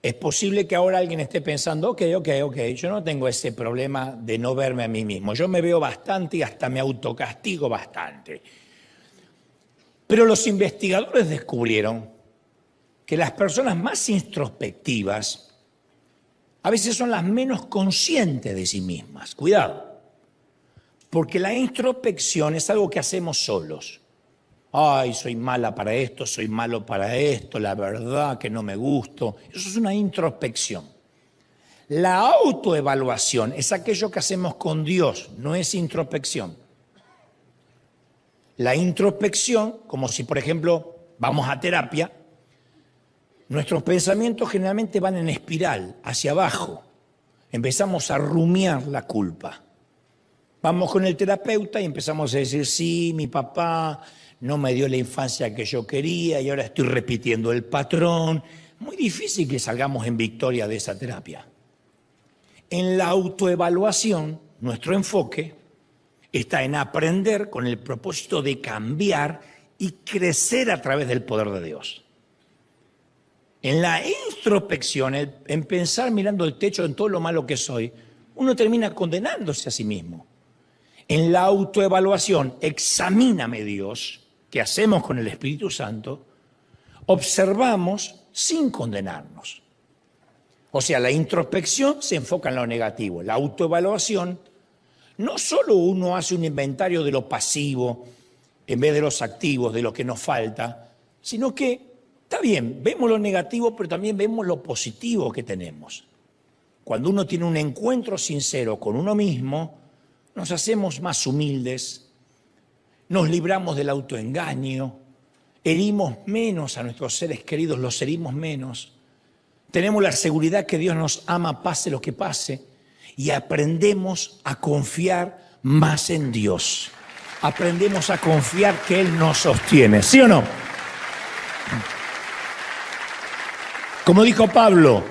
Es posible que ahora alguien esté pensando, ok, yo no tengo ese problema de no verme a mí mismo. Yo me veo bastante y hasta me autocastigo bastante. Pero los investigadores descubrieron que las personas más introspectivas a veces son las menos conscientes de sí mismas. Cuidado, porque la introspección es algo que hacemos solos. Ay, soy mala para esto, soy malo para esto, la verdad que no me gusto. Eso es una introspección. La autoevaluación es aquello que hacemos con Dios, no es introspección. La introspección, como si por ejemplo vamos a terapia, nuestros pensamientos generalmente van en espiral, hacia abajo. Empezamos a rumiar la culpa. Vamos con el terapeuta y empezamos a decir, sí, mi papá no me dio la infancia que yo quería y ahora estoy repitiendo el patrón. Muy difícil que salgamos en victoria de esa terapia. En la autoevaluación, nuestro enfoque está en aprender con el propósito de cambiar y crecer a través del poder de Dios. En la introspección, en pensar mirando el techo en todo lo malo que soy, uno termina condenándose a sí mismo. En la autoevaluación, examíname Dios, que hacemos con el Espíritu Santo, observamos sin condenarnos. O sea, la introspección se enfoca en lo negativo. La autoevaluación, no solo uno hace un inventario de lo pasivo en vez de los activos, de lo que nos falta, sino que, está bien, vemos lo negativo, pero también vemos lo positivo que tenemos. Cuando uno tiene un encuentro sincero con uno mismo, nos hacemos más humildes, nos libramos del autoengaño, herimos menos a nuestros seres queridos, los herimos menos. Tenemos la seguridad que Dios nos ama, pase lo que pase, y aprendemos a confiar más en Dios. Aprendemos a confiar que Él nos sostiene, ¿sí o no? Como dijo Pablo,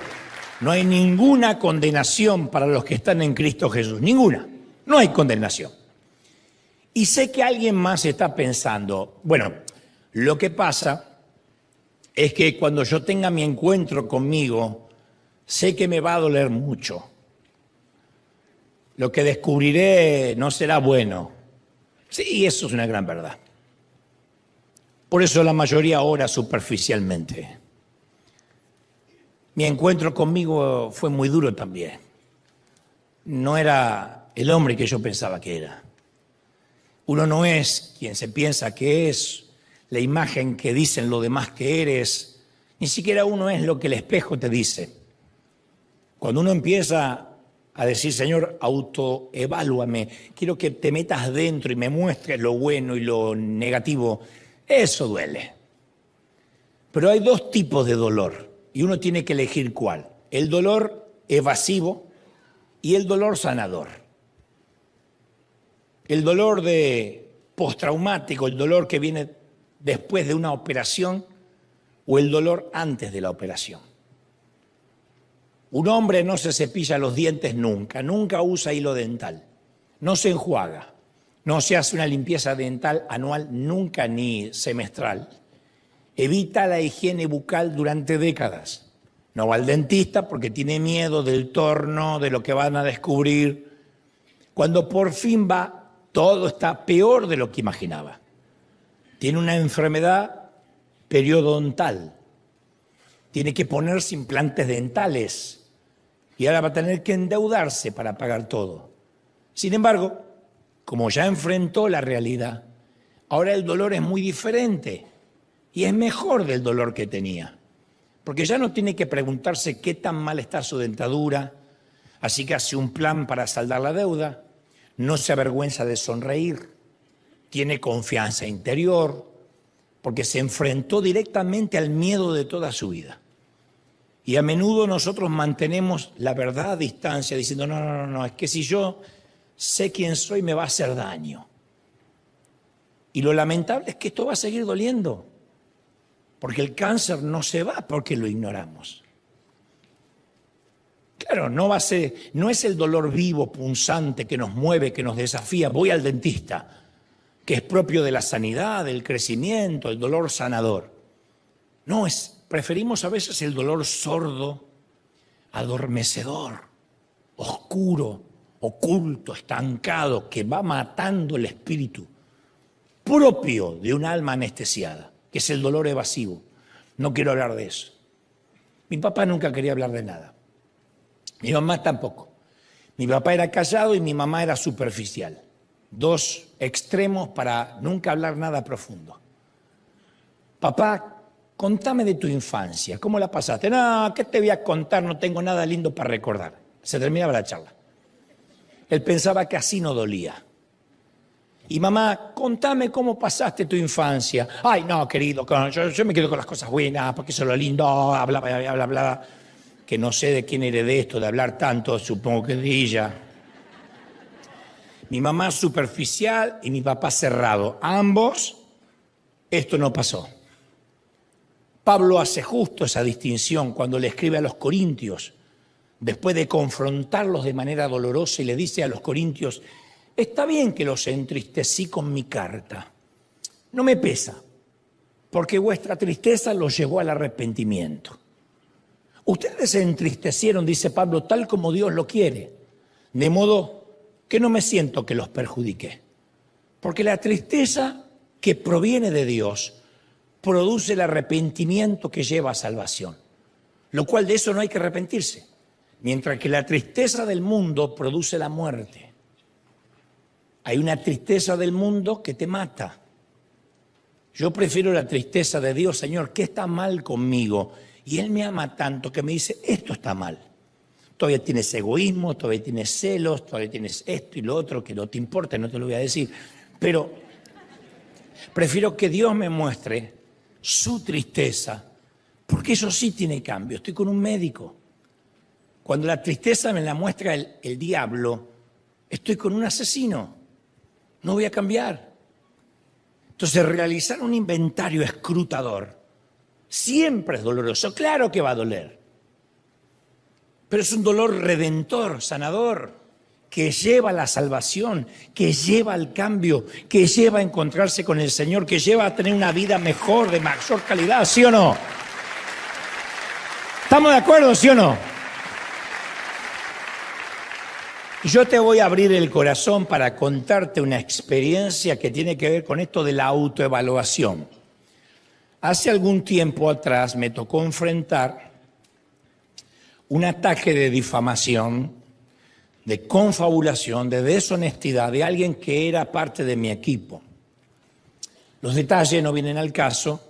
no hay ninguna condenación para los que están en Cristo Jesús, ninguna. No hay condenación. Y sé que alguien más está pensando, bueno, lo que pasa es que cuando yo tenga mi encuentro conmigo, sé que me va a doler mucho. Lo que descubriré no será bueno. Sí, eso es una gran verdad. Por eso la mayoría ora superficialmente. Mi encuentro conmigo fue muy duro también. No era el hombre que yo pensaba que era. Uno no es quien se piensa que es, la imagen que dicen los demás que eres, ni siquiera uno es lo que el espejo te dice. Cuando uno empieza a decir, Señor, autoevalúame, quiero que te metas dentro y me muestres lo bueno y lo negativo, eso duele. Pero hay dos tipos de dolor y uno tiene que elegir cuál. El dolor evasivo y el dolor sanador. El dolor de postraumático, el dolor que viene después de una operación o el dolor antes de la operación. Un hombre no se cepilla los dientes nunca, nunca usa hilo dental, no se enjuaga, no se hace una limpieza dental anual nunca ni semestral. Evita la higiene bucal durante décadas. No va al dentista porque tiene miedo del torno, de lo que van a descubrir. Cuando por fin va, todo está peor de lo que imaginaba. Tiene una enfermedad periodontal. Tiene que ponerse implantes dentales. Y ahora va a tener que endeudarse para pagar todo. Sin embargo, como ya enfrentó la realidad, ahora el dolor es muy diferente. Y es mejor del dolor que tenía. Porque ya no tiene que preguntarse qué tan mal está su dentadura. Así que hace un plan para saldar la deuda. No se avergüenza de sonreír, tiene confianza interior, porque se enfrentó directamente al miedo de toda su vida. Y a menudo nosotros mantenemos la verdad a distancia, diciendo, no, es que si yo sé quién soy me va a hacer daño. Y lo lamentable es que esto va a seguir doliendo, porque el cáncer no se va porque lo ignoramos. Claro, no es el dolor vivo, punzante, que nos mueve, que nos desafía. Voy al dentista, que es propio de la sanidad, del crecimiento, el dolor sanador. No, preferimos a veces el dolor sordo, adormecedor, oscuro, oculto, estancado, que va matando el espíritu, propio de un alma anestesiada, que es el dolor evasivo. No quiero hablar de eso. Mi papá nunca quería hablar de nada. Mi mamá tampoco. Mi papá era callado y mi mamá era superficial. Dos extremos para nunca hablar nada profundo. Papá, contame de tu infancia. ¿Cómo la pasaste? No, ¿qué te voy a contar? No tengo nada lindo para recordar. Se terminaba la charla. Él pensaba que así no dolía. Y mamá, contame cómo pasaste tu infancia. Ay, no, querido, yo me quedo con las cosas buenas, porque eso es lo lindo, bla. Que no sé de quién heredé esto de hablar tanto, supongo que de ella. Mi mamá superficial y mi papá cerrado. A ambos, esto no pasó. Pablo hace justo esa distinción cuando le escribe a los corintios, después de confrontarlos de manera dolorosa, y le dice a los corintios: está bien que los entristecí con mi carta, no me pesa, porque vuestra tristeza los llevó al arrepentimiento. Ustedes se entristecieron, dice Pablo, tal como Dios lo quiere, de modo que no me siento que los perjudiqué, porque la tristeza que proviene de Dios produce el arrepentimiento que lleva a salvación, lo cual de eso no hay que arrepentirse, mientras que la tristeza del mundo produce la muerte. Hay una tristeza del mundo que te mata. Yo prefiero la tristeza de Dios. Señor, ¿qué está mal conmigo? Y Él me ama tanto que me dice: esto está mal. Todavía tienes egoísmo, todavía tienes celos, todavía tienes esto y lo otro que no te importa, no te lo voy a decir. Pero prefiero que Dios me muestre su tristeza, porque eso sí tiene cambio. Estoy con un médico. Cuando la tristeza me la muestra el diablo, estoy con un asesino. No voy a cambiar. Entonces, realizar un inventario escrutador siempre es doloroso. Claro que va a doler. Pero es un dolor redentor, sanador, que lleva a la salvación, que lleva al cambio, que lleva a encontrarse con el Señor, que lleva a tener una vida mejor, de mayor calidad, ¿sí o no? ¿Estamos de acuerdo, sí o no? Yo te voy a abrir el corazón para contarte una experiencia que tiene que ver con esto de la autoevaluación. Hace algún tiempo atrás me tocó enfrentar un ataque de difamación, de confabulación, de deshonestidad de alguien que era parte de mi equipo. Los detalles no vienen al caso,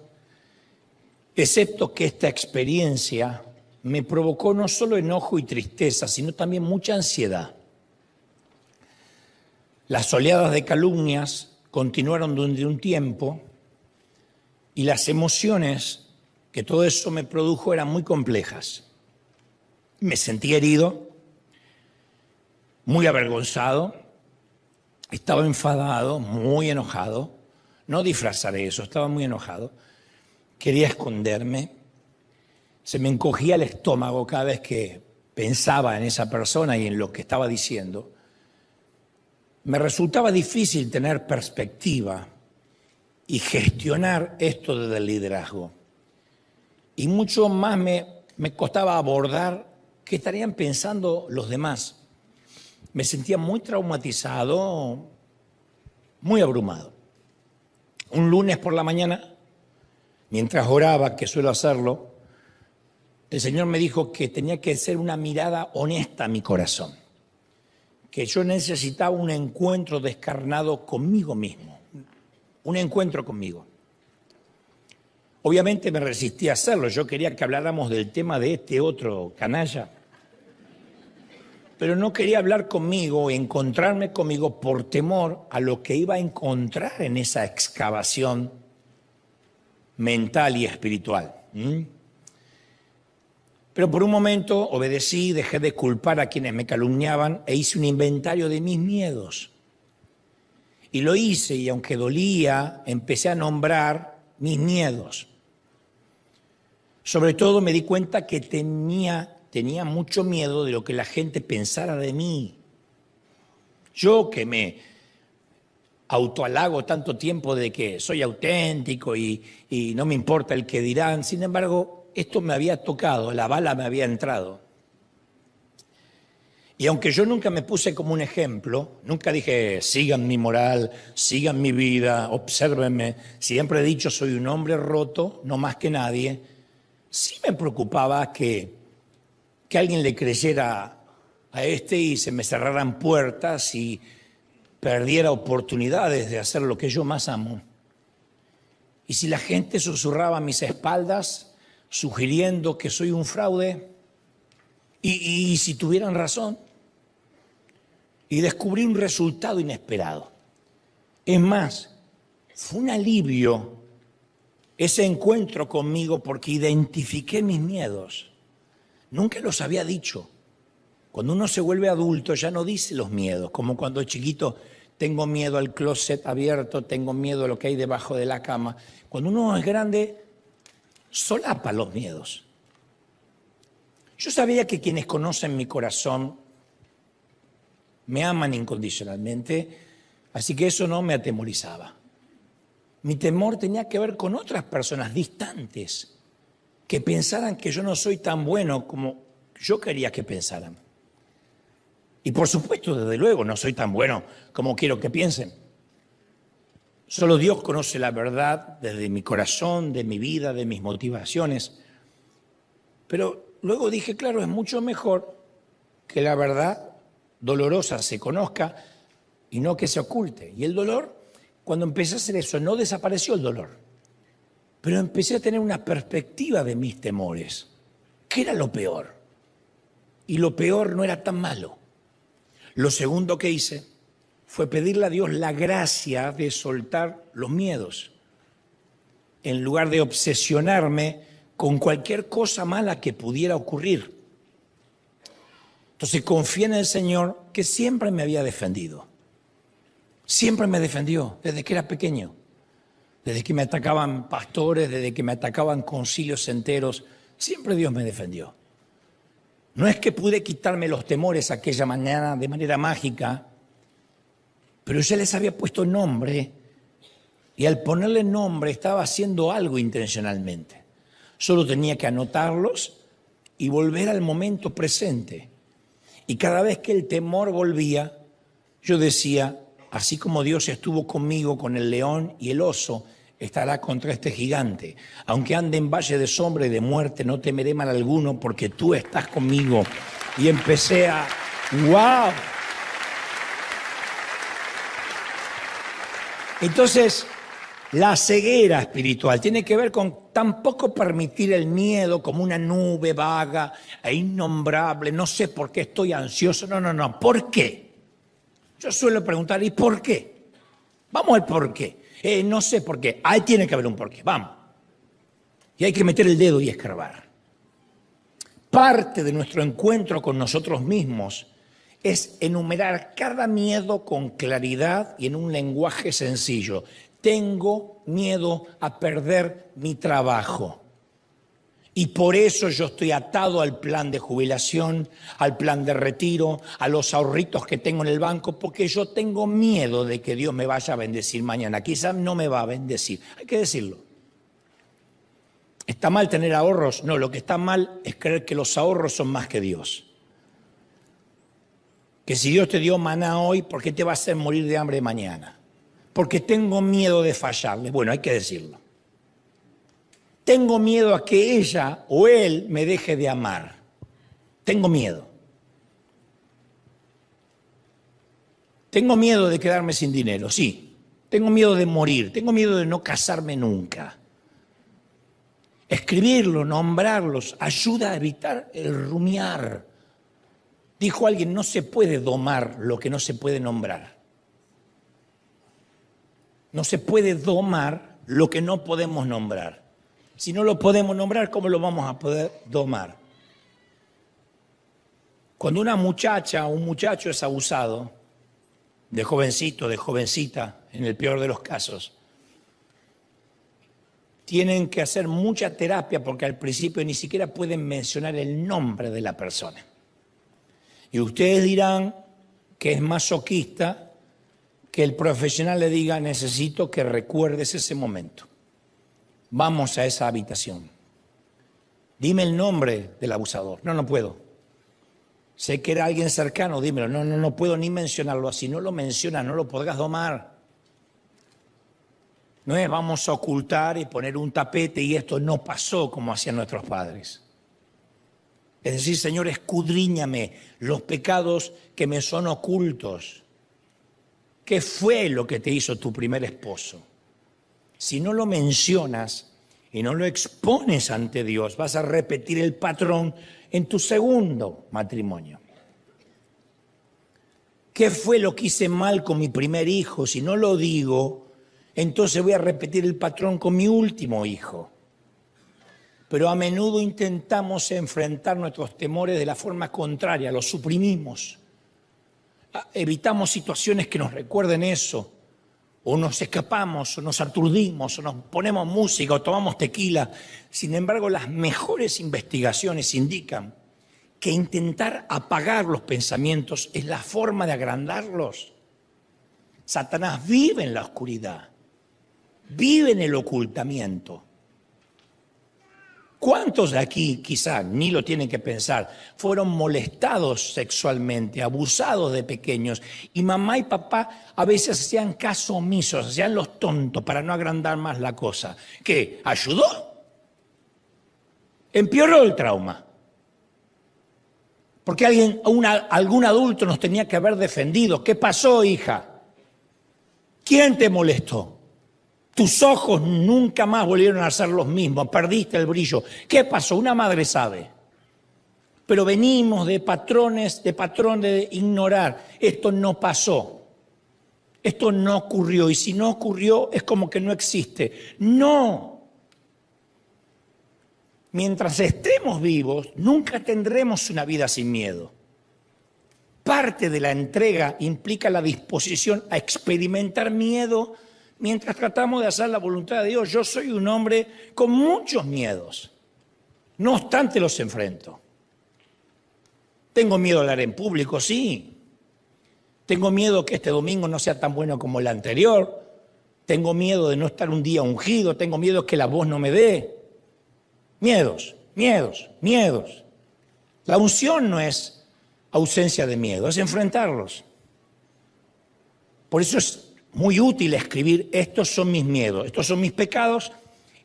excepto que esta experiencia me provocó no solo enojo y tristeza, sino también mucha ansiedad. Las oleadas de calumnias continuaron durante un tiempo y las emociones que todo eso me produjo eran muy complejas. Me sentí herido, muy avergonzado, estaba enfadado, muy enojado. No disfrazaré eso, estaba muy enojado. Quería esconderme. Se me encogía el estómago cada vez que pensaba en esa persona y en lo que estaba diciendo. Me resultaba difícil tener perspectiva y gestionar esto del liderazgo. Y mucho más me costaba abordar qué estarían pensando los demás. Me sentía muy traumatizado, muy abrumado. Un lunes por la mañana, mientras oraba, que suelo hacerlo, el Señor me dijo que tenía que hacer una mirada honesta a mi corazón, que yo necesitaba un encuentro descarnado conmigo mismo, un encuentro conmigo. Obviamente me resistí a hacerlo, yo quería que habláramos del tema de este otro canalla, pero no quería hablar conmigo, encontrarme conmigo por temor a lo que iba a encontrar en esa excavación mental y espiritual. Pero por un momento obedecí, dejé de culpar a quienes me calumniaban e hice un inventario de mis miedos. Y lo hice, y aunque dolía, empecé a nombrar mis miedos. Sobre todo me di cuenta que tenía mucho miedo de lo que la gente pensara de mí. Yo que me autohalago tanto tiempo de que soy auténtico y no me importa el que dirán, sin embargo, esto me había tocado, la bala me había entrado. Y aunque yo nunca me puse como un ejemplo, nunca dije, sigan mi moral, sigan mi vida, obsérvenme, siempre he dicho, soy un hombre roto, no más que nadie, sí me preocupaba que alguien le creyera a este y se me cerraran puertas y perdiera oportunidades de hacer lo que yo más amo. Y si la gente susurraba a mis espaldas, sugiriendo que soy un fraude, y si tuvieran razón, y descubrí un resultado inesperado. Es más, fue un alivio ese encuentro conmigo porque identifiqué mis miedos. Nunca los había dicho. Cuando uno se vuelve adulto ya no dice los miedos, como cuando es chiquito, tengo miedo al closet abierto, tengo miedo a lo que hay debajo de la cama. Cuando uno es grande, solapa los miedos. Yo sabía que quienes conocen mi corazón me aman incondicionalmente, así que eso no me atemorizaba. Mi temor tenía que ver con otras personas distantes que pensaran que yo no soy tan bueno como yo quería que pensaran. Y por supuesto, desde luego, no soy tan bueno como quiero que piensen. Solo Dios conoce la verdad desde mi corazón, de mi vida, de mis motivaciones. Pero luego dije, claro, es mucho mejor que la verdad dolorosa se conozca y no que se oculte. Y el dolor, cuando empecé a hacer eso, no desapareció el dolor, pero empecé a tener una perspectiva de mis temores. ¿Qué era lo peor? Y lo peor no era tan malo. Lo segundo que hice fue pedirle a Dios la gracia de soltar los miedos, en lugar de obsesionarme con cualquier cosa mala que pudiera ocurrir. Entonces confié en el Señor, que siempre me había defendido. Siempre me defendió desde que era pequeño. Desde que me atacaban pastores, desde que me atacaban concilios enteros, siempre Dios me defendió. No es que pude quitarme los temores aquella mañana de manera mágica, pero ya les había puesto nombre y al ponerle nombre estaba haciendo algo intencionalmente. Solo tenía que anotarlos y volver al momento presente. Y cada vez que el temor volvía, yo decía, así como Dios estuvo conmigo con el león y el oso, estará contra este gigante. Aunque ande en valle de sombra y de muerte, no temeré mal alguno, porque tú estás conmigo. Y empecé a, ¡wow! Entonces, la ceguera espiritual tiene que ver con tampoco permitir el miedo como una nube vaga e innombrable. No sé por qué estoy ansioso. No. ¿Por qué? Yo suelo preguntar, ¿y por qué? Vamos al por qué. No sé por qué. Ahí tiene que haber un por qué. Vamos. Y hay que meter el dedo y escarbar. Parte de nuestro encuentro con nosotros mismos es enumerar cada miedo con claridad y en un lenguaje sencillo. Tengo miedo a perder mi trabajo. Y por eso yo estoy atado al plan de jubilación, al plan de retiro, a los ahorritos que tengo en el banco, porque yo tengo miedo de que Dios me vaya a bendecir mañana. Quizás no me va a bendecir. Hay que decirlo. ¿Está mal tener ahorros? No, lo que está mal es creer que los ahorros son más que Dios. Que si Dios te dio maná hoy, ¿por qué te va a hacer morir de hambre mañana? Porque tengo miedo de fallarle. Bueno, hay que decirlo. Tengo miedo a que ella o él me deje de amar. Tengo miedo. Tengo miedo de quedarme sin dinero, sí. Tengo miedo de morir. Tengo miedo de no casarme nunca. Escribirlo, nombrarlos, ayuda a evitar el rumiar. Dijo alguien, no se puede domar lo que no se puede nombrar. No se puede domar lo que no podemos nombrar. Si no lo podemos nombrar, ¿cómo lo vamos a poder domar? Cuando una muchacha o un muchacho es abusado, de jovencito, de jovencita, en el peor de los casos, tienen que hacer mucha terapia porque al principio ni siquiera pueden mencionar el nombre de la persona. Y ustedes dirán que es masoquista que el profesional le diga, necesito que recuerdes ese momento. Vamos a esa habitación. Dime el nombre del abusador. No puedo. Sé que era alguien cercano, dímelo. No puedo ni mencionarlo. Si no lo mencionas, no lo podrás domar. No es vamos a ocultar y poner un tapete y esto no pasó como hacían nuestros padres. Es decir, Señor, escudriñame los pecados que me son ocultos. ¿Qué fue lo que te hizo tu primer esposo? Si no lo mencionas y no lo expones ante Dios, vas a repetir el patrón en tu segundo matrimonio. ¿Qué fue lo que hice mal con mi primer hijo? Si no lo digo, entonces voy a repetir el patrón con mi último hijo. pero a menudo intentamos enfrentar nuestros temores de la forma contraria, los suprimimos. Evitamos situaciones que nos recuerden eso, o nos escapamos, o nos aturdimos, o nos ponemos música, o tomamos tequila. Sin embargo, las mejores investigaciones indican que intentar apagar los pensamientos es la forma de agrandarlos. Satanás vive en la oscuridad, vive en el ocultamiento. ¿Cuántos de aquí, quizá, ni lo tienen que pensar, fueron molestados sexualmente, abusados de pequeños, y mamá y papá a veces hacían caso omisos, hacían los tontos para no agrandar más la cosa? ¿Qué? ¿Ayudó? Empeoró el trauma. Porque algún adulto nos tenía que haber defendido. ¿Qué pasó, hija? ¿Quién te molestó? Tus ojos nunca más volvieron a ser los mismos, perdiste el brillo. ¿Qué pasó? Una madre sabe. Pero venimos de patrón de ignorar. Esto no pasó. Esto no ocurrió. Y si no ocurrió, es como que no existe. No. Mientras estemos vivos, nunca tendremos una vida sin miedo. Parte de la entrega implica la disposición a experimentar miedo mientras tratamos de hacer la voluntad de Dios. Yo soy un hombre con muchos miedos. No obstante, los enfrento. Tengo miedo a hablar en público, sí. Tengo miedo que este domingo no sea tan bueno como el anterior. Tengo miedo de no estar un día ungido. Tengo miedo que la voz no me dé. Miedos, miedos, miedos. La unción no es ausencia de miedo, es enfrentarlos. Por eso es muy útil escribir: estos son mis miedos, estos son mis pecados,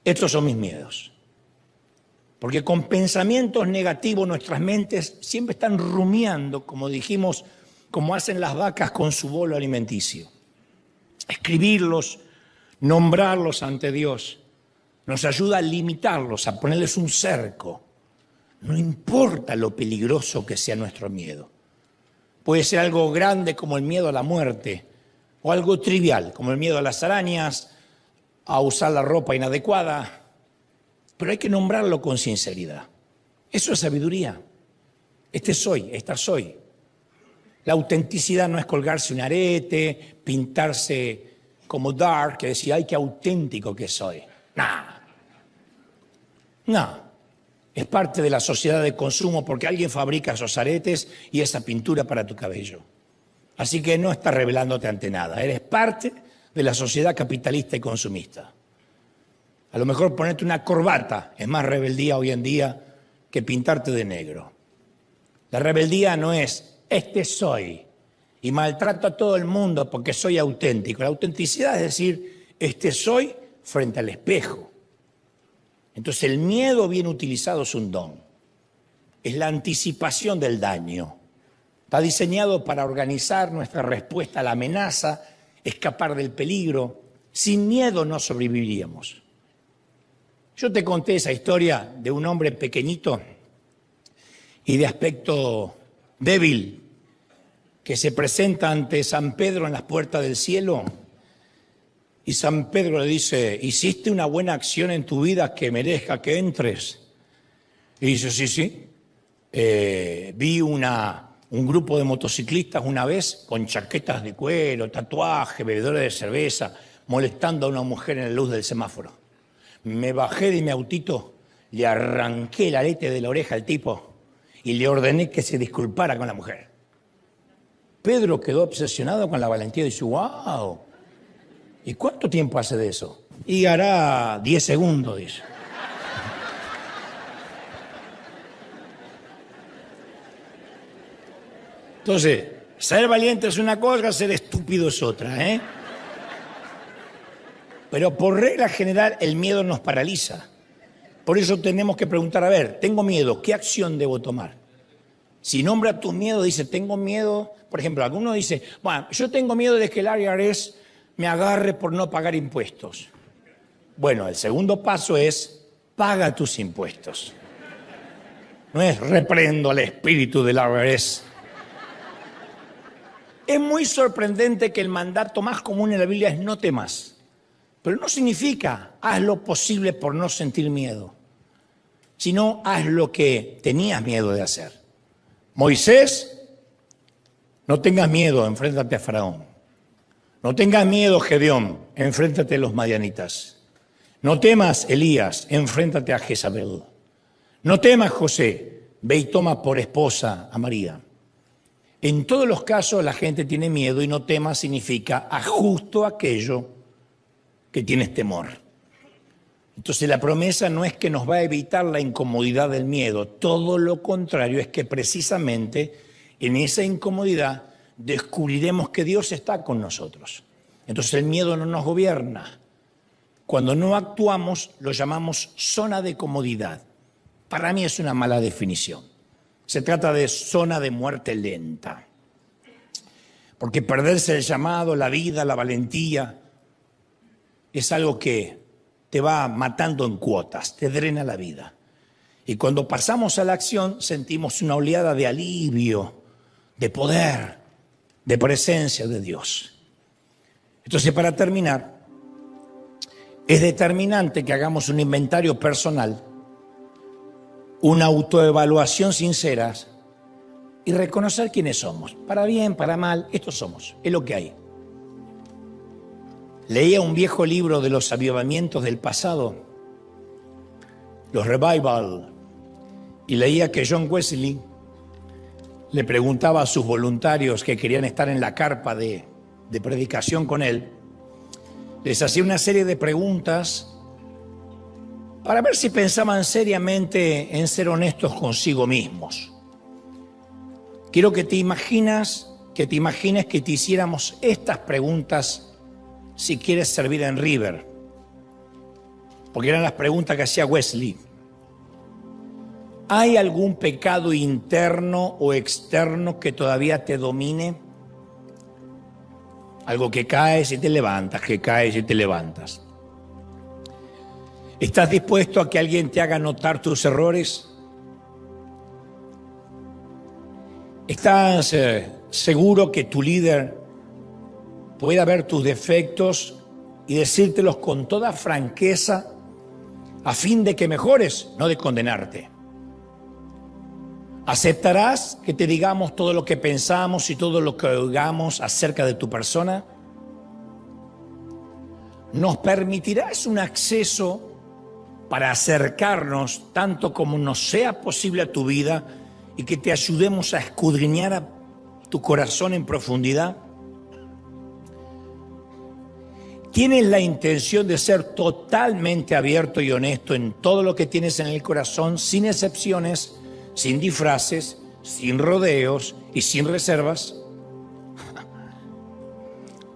estos son mis miedos. Porque con pensamientos negativos nuestras mentes siempre están rumiando, como dijimos, como hacen las vacas con su bolo alimenticio. Escribirlos, nombrarlos ante Dios, nos ayuda a limitarlos, a ponerles un cerco. No importa lo peligroso que sea nuestro miedo. Puede ser algo grande como el miedo a la muerte, o algo trivial como el miedo a las arañas, a usar la ropa inadecuada. Pero hay que nombrarlo con sinceridad. Eso es sabiduría. Este soy, esta soy. La autenticidad no es colgarse un arete, pintarse como Dark, que decía: ¡ay, qué auténtico que soy! No, es parte de la sociedad de consumo porque alguien fabrica esos aretes y esa pintura para tu cabello. Así que no estás revelándote ante nada, eres parte de la sociedad capitalista y consumista. A lo mejor ponerte una corbata es más rebeldía hoy en día que pintarte de negro. La rebeldía no es este soy y maltrato a todo el mundo porque soy auténtico. La autenticidad es decir, este soy frente al espejo. Entonces el miedo bien utilizado es un don. Es la anticipación del daño. Está diseñado para organizar nuestra respuesta a la amenaza, escapar del peligro. Sin miedo no sobreviviríamos. Yo te conté esa historia de un hombre pequeñito y de aspecto débil que se presenta ante San Pedro en las puertas del cielo. Y San Pedro le dice: ¿hiciste una buena acción en tu vida que merezca que entres? Y dice: sí. Vi un grupo de motociclistas una vez con chaquetas de cuero, tatuaje, bebedores de cerveza, molestando a una mujer en la luz del semáforo. Me bajé de mi autito, le arranqué el arete de la oreja al tipo y le ordené que se disculpara con la mujer. Pedro quedó obsesionado con la valentía y dice: ¡wow! ¿Y cuánto tiempo hace de eso? Y hará 10 segundos, dice. Entonces, ser valiente es una cosa, ser estúpido es otra, ¿eh? Pero por regla general el miedo nos paraliza. Por eso tenemos que preguntar: a ver, tengo miedo, ¿qué acción debo tomar? Si nombra tu miedo, dice: tengo miedo. Por ejemplo, alguno dice: bueno, yo tengo miedo de que el IRS me agarre por no pagar impuestos. Bueno, el segundo paso es: paga tus impuestos. No es reprendo al espíritu del IRS. Es muy sorprendente que el mandato más común en la Biblia es no temas. Pero no significa haz lo posible por no sentir miedo. sino haz lo que tenías miedo de hacer. Moisés, no tengas miedo, enfréntate a Faraón. No tengas miedo, Gedeón, enfréntate a los madianitas. No temas, Elías, enfréntate a Jezabel. No temas, José, ve y toma por esposa a María. En todos los casos la gente tiene miedo y no temas significa haz justo aquello que tienes temor. Entonces la promesa no es que nos va a evitar la incomodidad del miedo, todo lo contrario, es que precisamente en esa incomodidad descubriremos que Dios está con nosotros. Entonces el miedo no nos gobierna. Cuando no actuamos lo llamamos zona de comodidad. Para mí es una mala definición. Se trata de zona de muerte lenta. Porque perderse el llamado, la vida, la valentía, es algo que te va matando en cuotas, te drena la vida. Y cuando pasamos a la acción sentimos una oleada de alivio, de poder, de presencia de Dios. Entonces, para terminar, es determinante que hagamos un inventario personal, una autoevaluación sincera y reconocer quiénes somos. Para bien, para mal, estos somos, es lo que hay. Leía un viejo libro de los avivamientos del pasado, los revival, y leía que John Wesley le preguntaba a sus voluntarios que querían estar en la carpa de predicación con él, les hacía una serie de preguntas para ver si pensaban seriamente en ser honestos consigo mismos. Quiero que te imagines que te hiciéramos estas preguntas si quieres servir en River, porque eran las preguntas que hacía Wesley. ¿Hay algún pecado interno o externo que todavía te domine? Algo que caes y te levantas, que caes y te levantas. ¿Estás dispuesto a que alguien te haga notar tus errores? ¿Estás seguro que tu líder pueda ver tus defectos y decírtelos con toda franqueza a fin de que mejores, no de condenarte? ¿Aceptarás que te digamos todo lo que pensamos y todo lo que oigamos acerca de tu persona? ¿Nos permitirás un acceso para acercarnos tanto como nos sea posible a tu vida y que te ayudemos a escudriñar a tu corazón en profundidad? ¿Tienes la intención de ser totalmente abierto y honesto en todo lo que tienes en el corazón, sin excepciones, sin disfraces, sin rodeos y sin reservas?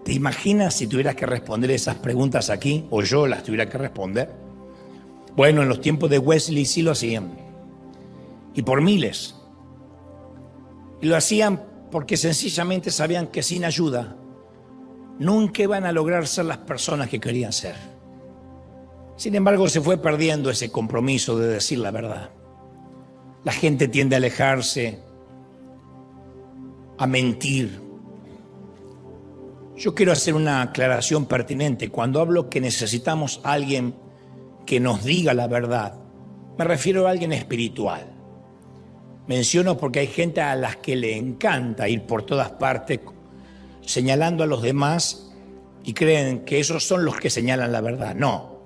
¿Te imaginas si tuvieras que responder esas preguntas aquí o yo las tuviera que responder? Bueno, en los tiempos de Wesley sí lo hacían, y por miles. Y lo hacían porque sencillamente sabían que sin ayuda nunca iban a lograr ser las personas que querían ser. Sin embargo, se fue perdiendo ese compromiso de decir la verdad. La gente tiende a alejarse, a mentir. Yo quiero hacer una aclaración pertinente. Cuando hablo que necesitamos a alguien que nos diga la verdad, me refiero a alguien espiritual. Menciono porque hay gente a las que le encanta ir por todas partes señalando a los demás y creen que esos son los que señalan la verdad. No,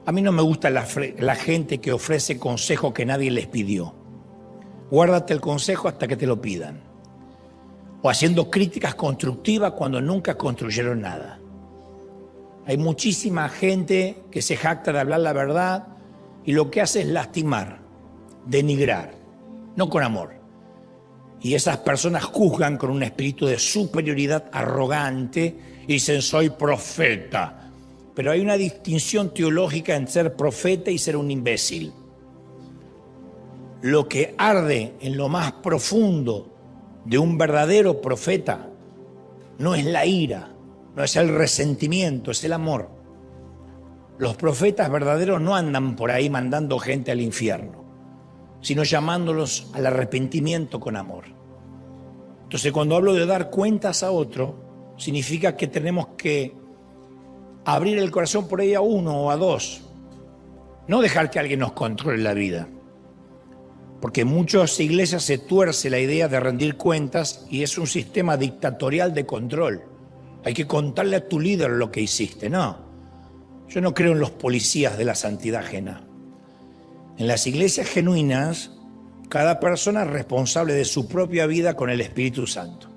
a mí no me gusta la gente que ofrece consejo que nadie les pidió. Guárdate el consejo hasta que te lo pidan. O haciendo críticas constructivas cuando nunca construyeron nada. Hay muchísima gente que se jacta de hablar la verdad y lo que hace es lastimar, denigrar, no con amor. Y esas personas juzgan con un espíritu de superioridad arrogante y dicen, soy profeta. Pero hay una distinción teológica entre ser profeta y ser un imbécil. Lo que arde en lo más profundo de un verdadero profeta no es la ira, no es el resentimiento, es el amor. Los profetas verdaderos no andan por ahí mandando gente al infierno, sino llamándolos al arrepentimiento con amor. Entonces, cuando hablo de dar cuentas a otro, significa que tenemos que abrir el corazón por ahí a uno o a dos. No dejar que alguien nos controle la vida. porque en muchas iglesias se tuerce la idea de rendir cuentas y es un sistema dictatorial de control. Hay que contarle a tu líder lo que hiciste. No, yo no creo en los policías de la santidad ajena. En las iglesias genuinas, cada persona es responsable de su propia vida con el Espíritu Santo.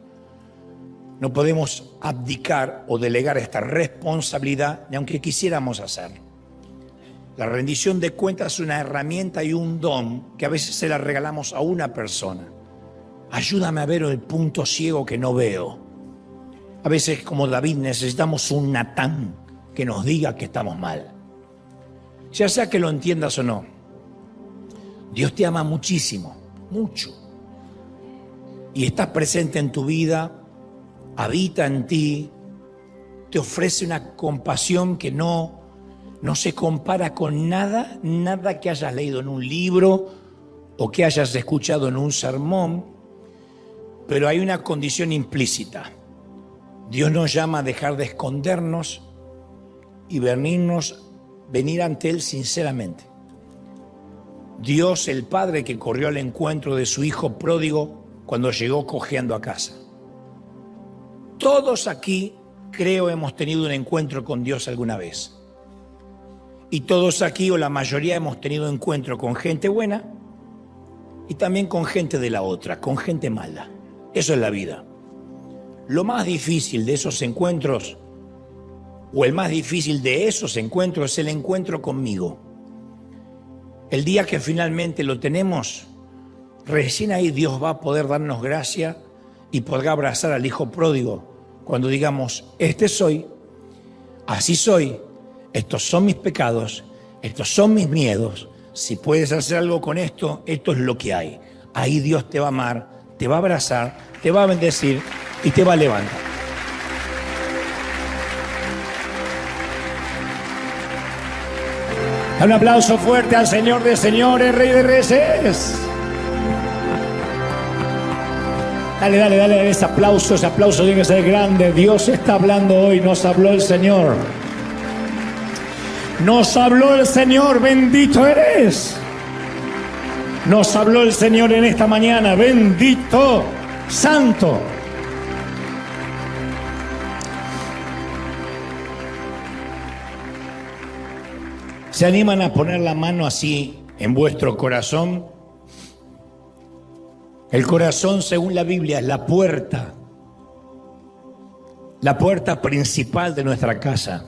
No podemos abdicar o delegar esta responsabilidad, ni aunque quisiéramos hacerlo. La rendición de cuentas es una herramienta y un don que a veces se la regalamos a una persona. Ayúdame a ver el punto ciego que no veo. A veces, como David, necesitamos un Natán que nos diga que estamos mal. Ya sea que lo entiendas o no, Dios te ama muchísimo, mucho. Y está presente en tu vida, habita en ti, te ofrece una compasión que no se compara con nada que hayas leído en un libro o que hayas escuchado en un sermón, pero hay una condición implícita. Dios nos llama a dejar de escondernos y venir ante Él sinceramente. Dios, el Padre que corrió al encuentro de su hijo pródigo cuando llegó cojeando a casa. Todos aquí, creo, hemos tenido un encuentro con Dios alguna vez. Y todos aquí, o la mayoría, hemos tenido encuentro con gente buena y también con gente de la otra, con gente mala. Eso es la vida. Lo más difícil de esos encuentros, o el más difícil de esos encuentros, es el encuentro conmigo. El día que finalmente lo tenemos, recién ahí Dios va a poder darnos gracia y podrá abrazar al hijo pródigo cuando digamos, este soy, así soy, estos son mis pecados, estos son mis miedos. Si puedes hacer algo con esto, esto es lo que hay. Ahí Dios te va a amar, te va a abrazar, te va a bendecir y te va a levantar. Un aplauso fuerte al Señor de señores, Rey de reyes. Dale, ese aplauso tiene que ser grande. Dios está hablando hoy, nos habló el Señor. Nos habló el Señor, bendito eres. Nos habló el Señor en esta mañana, bendito, santo. ¿Se animan a poner la mano así en vuestro corazón? El corazón, según la Biblia, es la puerta principal de nuestra casa.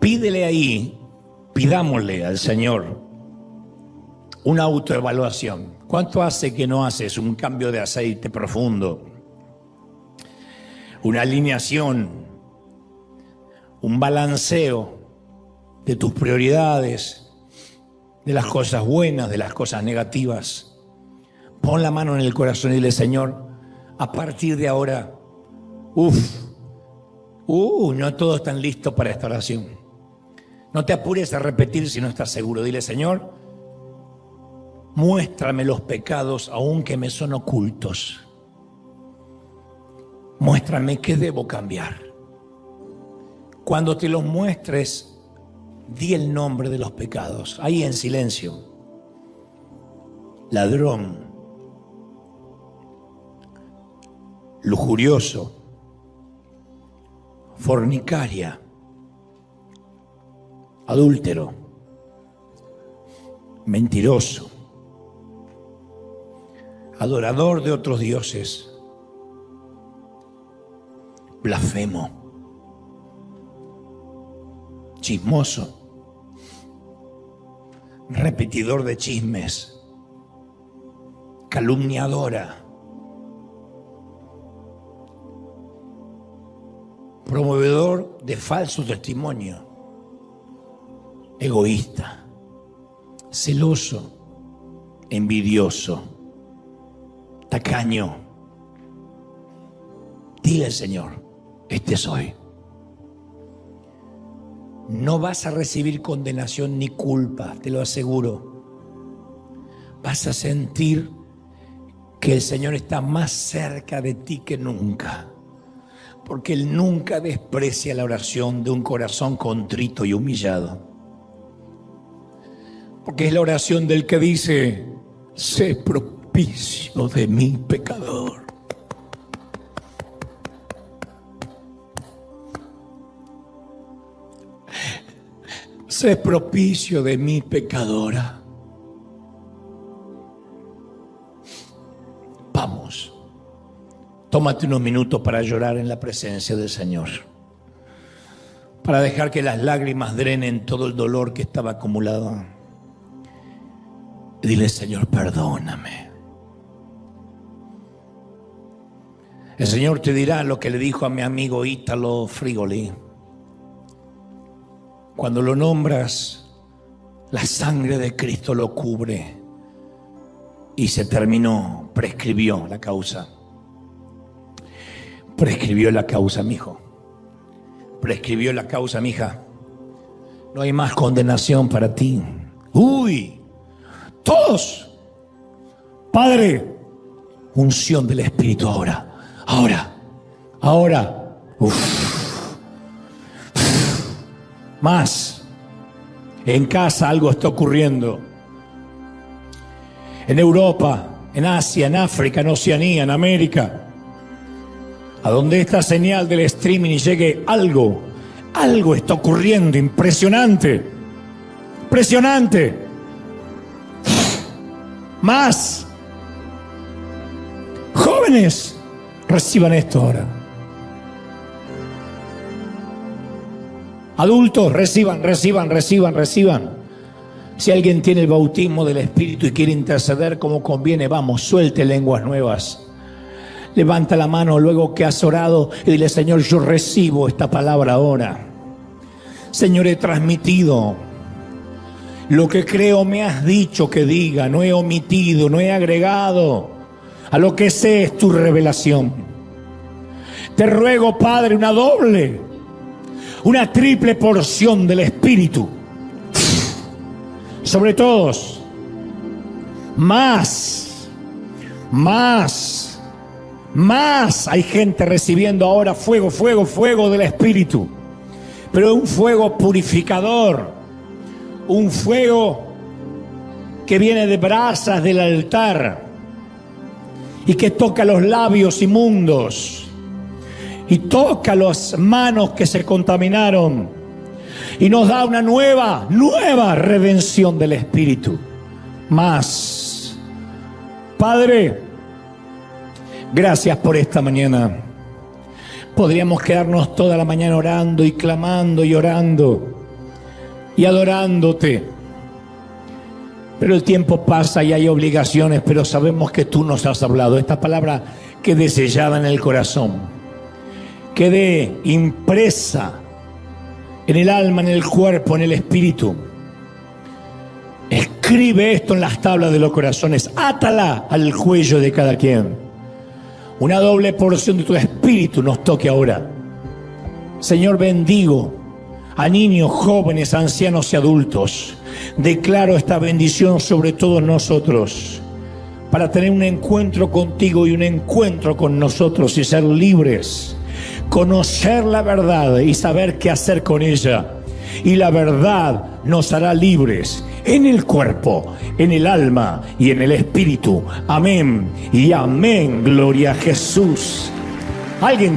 Pídele ahí, pidámosle al Señor una autoevaluación. ¿Cuánto hace que no haces un cambio de aceite profundo? Una alineación, un balanceo de tus prioridades, de las cosas buenas, de las cosas negativas. Pon la mano en el corazón y dile, Señor, a partir de ahora, no todos están listos para esta oración. No te apures a repetir si no estás seguro. Dile, Señor, muéstrame los pecados aunque me son ocultos. Muéstrame qué debo cambiar. Cuando te los muestres, di el nombre de los pecados, ahí en silencio. Ladrón, lujurioso, fornicaria, adúltero, mentiroso, adorador de otros dioses, blasfemo, chismoso, repetidor de chismes, calumniadora, promovedor de falso testimonio, egoísta, celoso, envidioso, tacaño. Dile al Señor, este soy. No vas a recibir condenación ni culpa, te lo aseguro. Vas a sentir que el Señor está más cerca de ti que nunca, porque Él nunca desprecia la oración de un corazón contrito y humillado. Porque es la oración del que dice: sé propicio de mi pecador. Sé propicio de mi pecadora. Vamos, tómate unos minutos para llorar en la presencia del Señor, para dejar que las lágrimas drenen todo el dolor que estaba acumulado. Y dile: Señor, perdóname. El Señor te dirá lo que le dijo a mi amigo Ítalo Frigoli. Cuando lo nombras, la sangre de Cristo lo cubre. Y se terminó, prescribió la causa. Prescribió la causa, mijo. Prescribió la causa, mija. No hay más condenación para ti. Uy, todos. Padre, unción del Espíritu ahora. Uf. Más. En casa algo está ocurriendo. En Europa, en Asia, en África, en Oceanía, en América. A donde esta señal del streaming llegue, algo está ocurriendo impresionante. Impresionante. Más. Jóvenes, reciban esto ahora. Adultos, reciban. Si alguien tiene el bautismo del Espíritu y quiere interceder como conviene, vamos, suelte lenguas nuevas. Levanta la mano luego que has orado y dile: Señor, yo recibo esta palabra ahora. Señor, he transmitido lo que creo me has dicho que diga. No he omitido, no he agregado. A lo que sé es tu revelación. Te ruego, Padre, una triple porción del Espíritu sobre todos. Más. Hay gente recibiendo ahora fuego del Espíritu, pero un fuego purificador, un fuego que viene de brasas del altar y que toca los labios inmundos y toca las manos que se contaminaron y nos da una nueva redención del Espíritu. Más. Padre, gracias por esta mañana. Podríamos quedarnos toda la mañana orando y clamando y orando y adorándote. Pero el tiempo pasa y hay obligaciones, pero sabemos que tú nos has hablado. Esta palabra quede sellada en el corazón, quede impresa en el alma, en el cuerpo, en el espíritu. Escribe esto en las tablas de los corazones, átala al cuello de cada quien. Una doble porción de tu espíritu nos toque ahora. Señor, bendigo a niños, jóvenes, ancianos y adultos. Declaro esta bendición sobre todos nosotros para tener un encuentro contigo y un encuentro con nosotros y ser libres, conocer la verdad y saber qué hacer con ella. Y la verdad nos hará libres en el cuerpo, en el alma y en el espíritu. Amén y amén. Gloria a Jesús. Alguien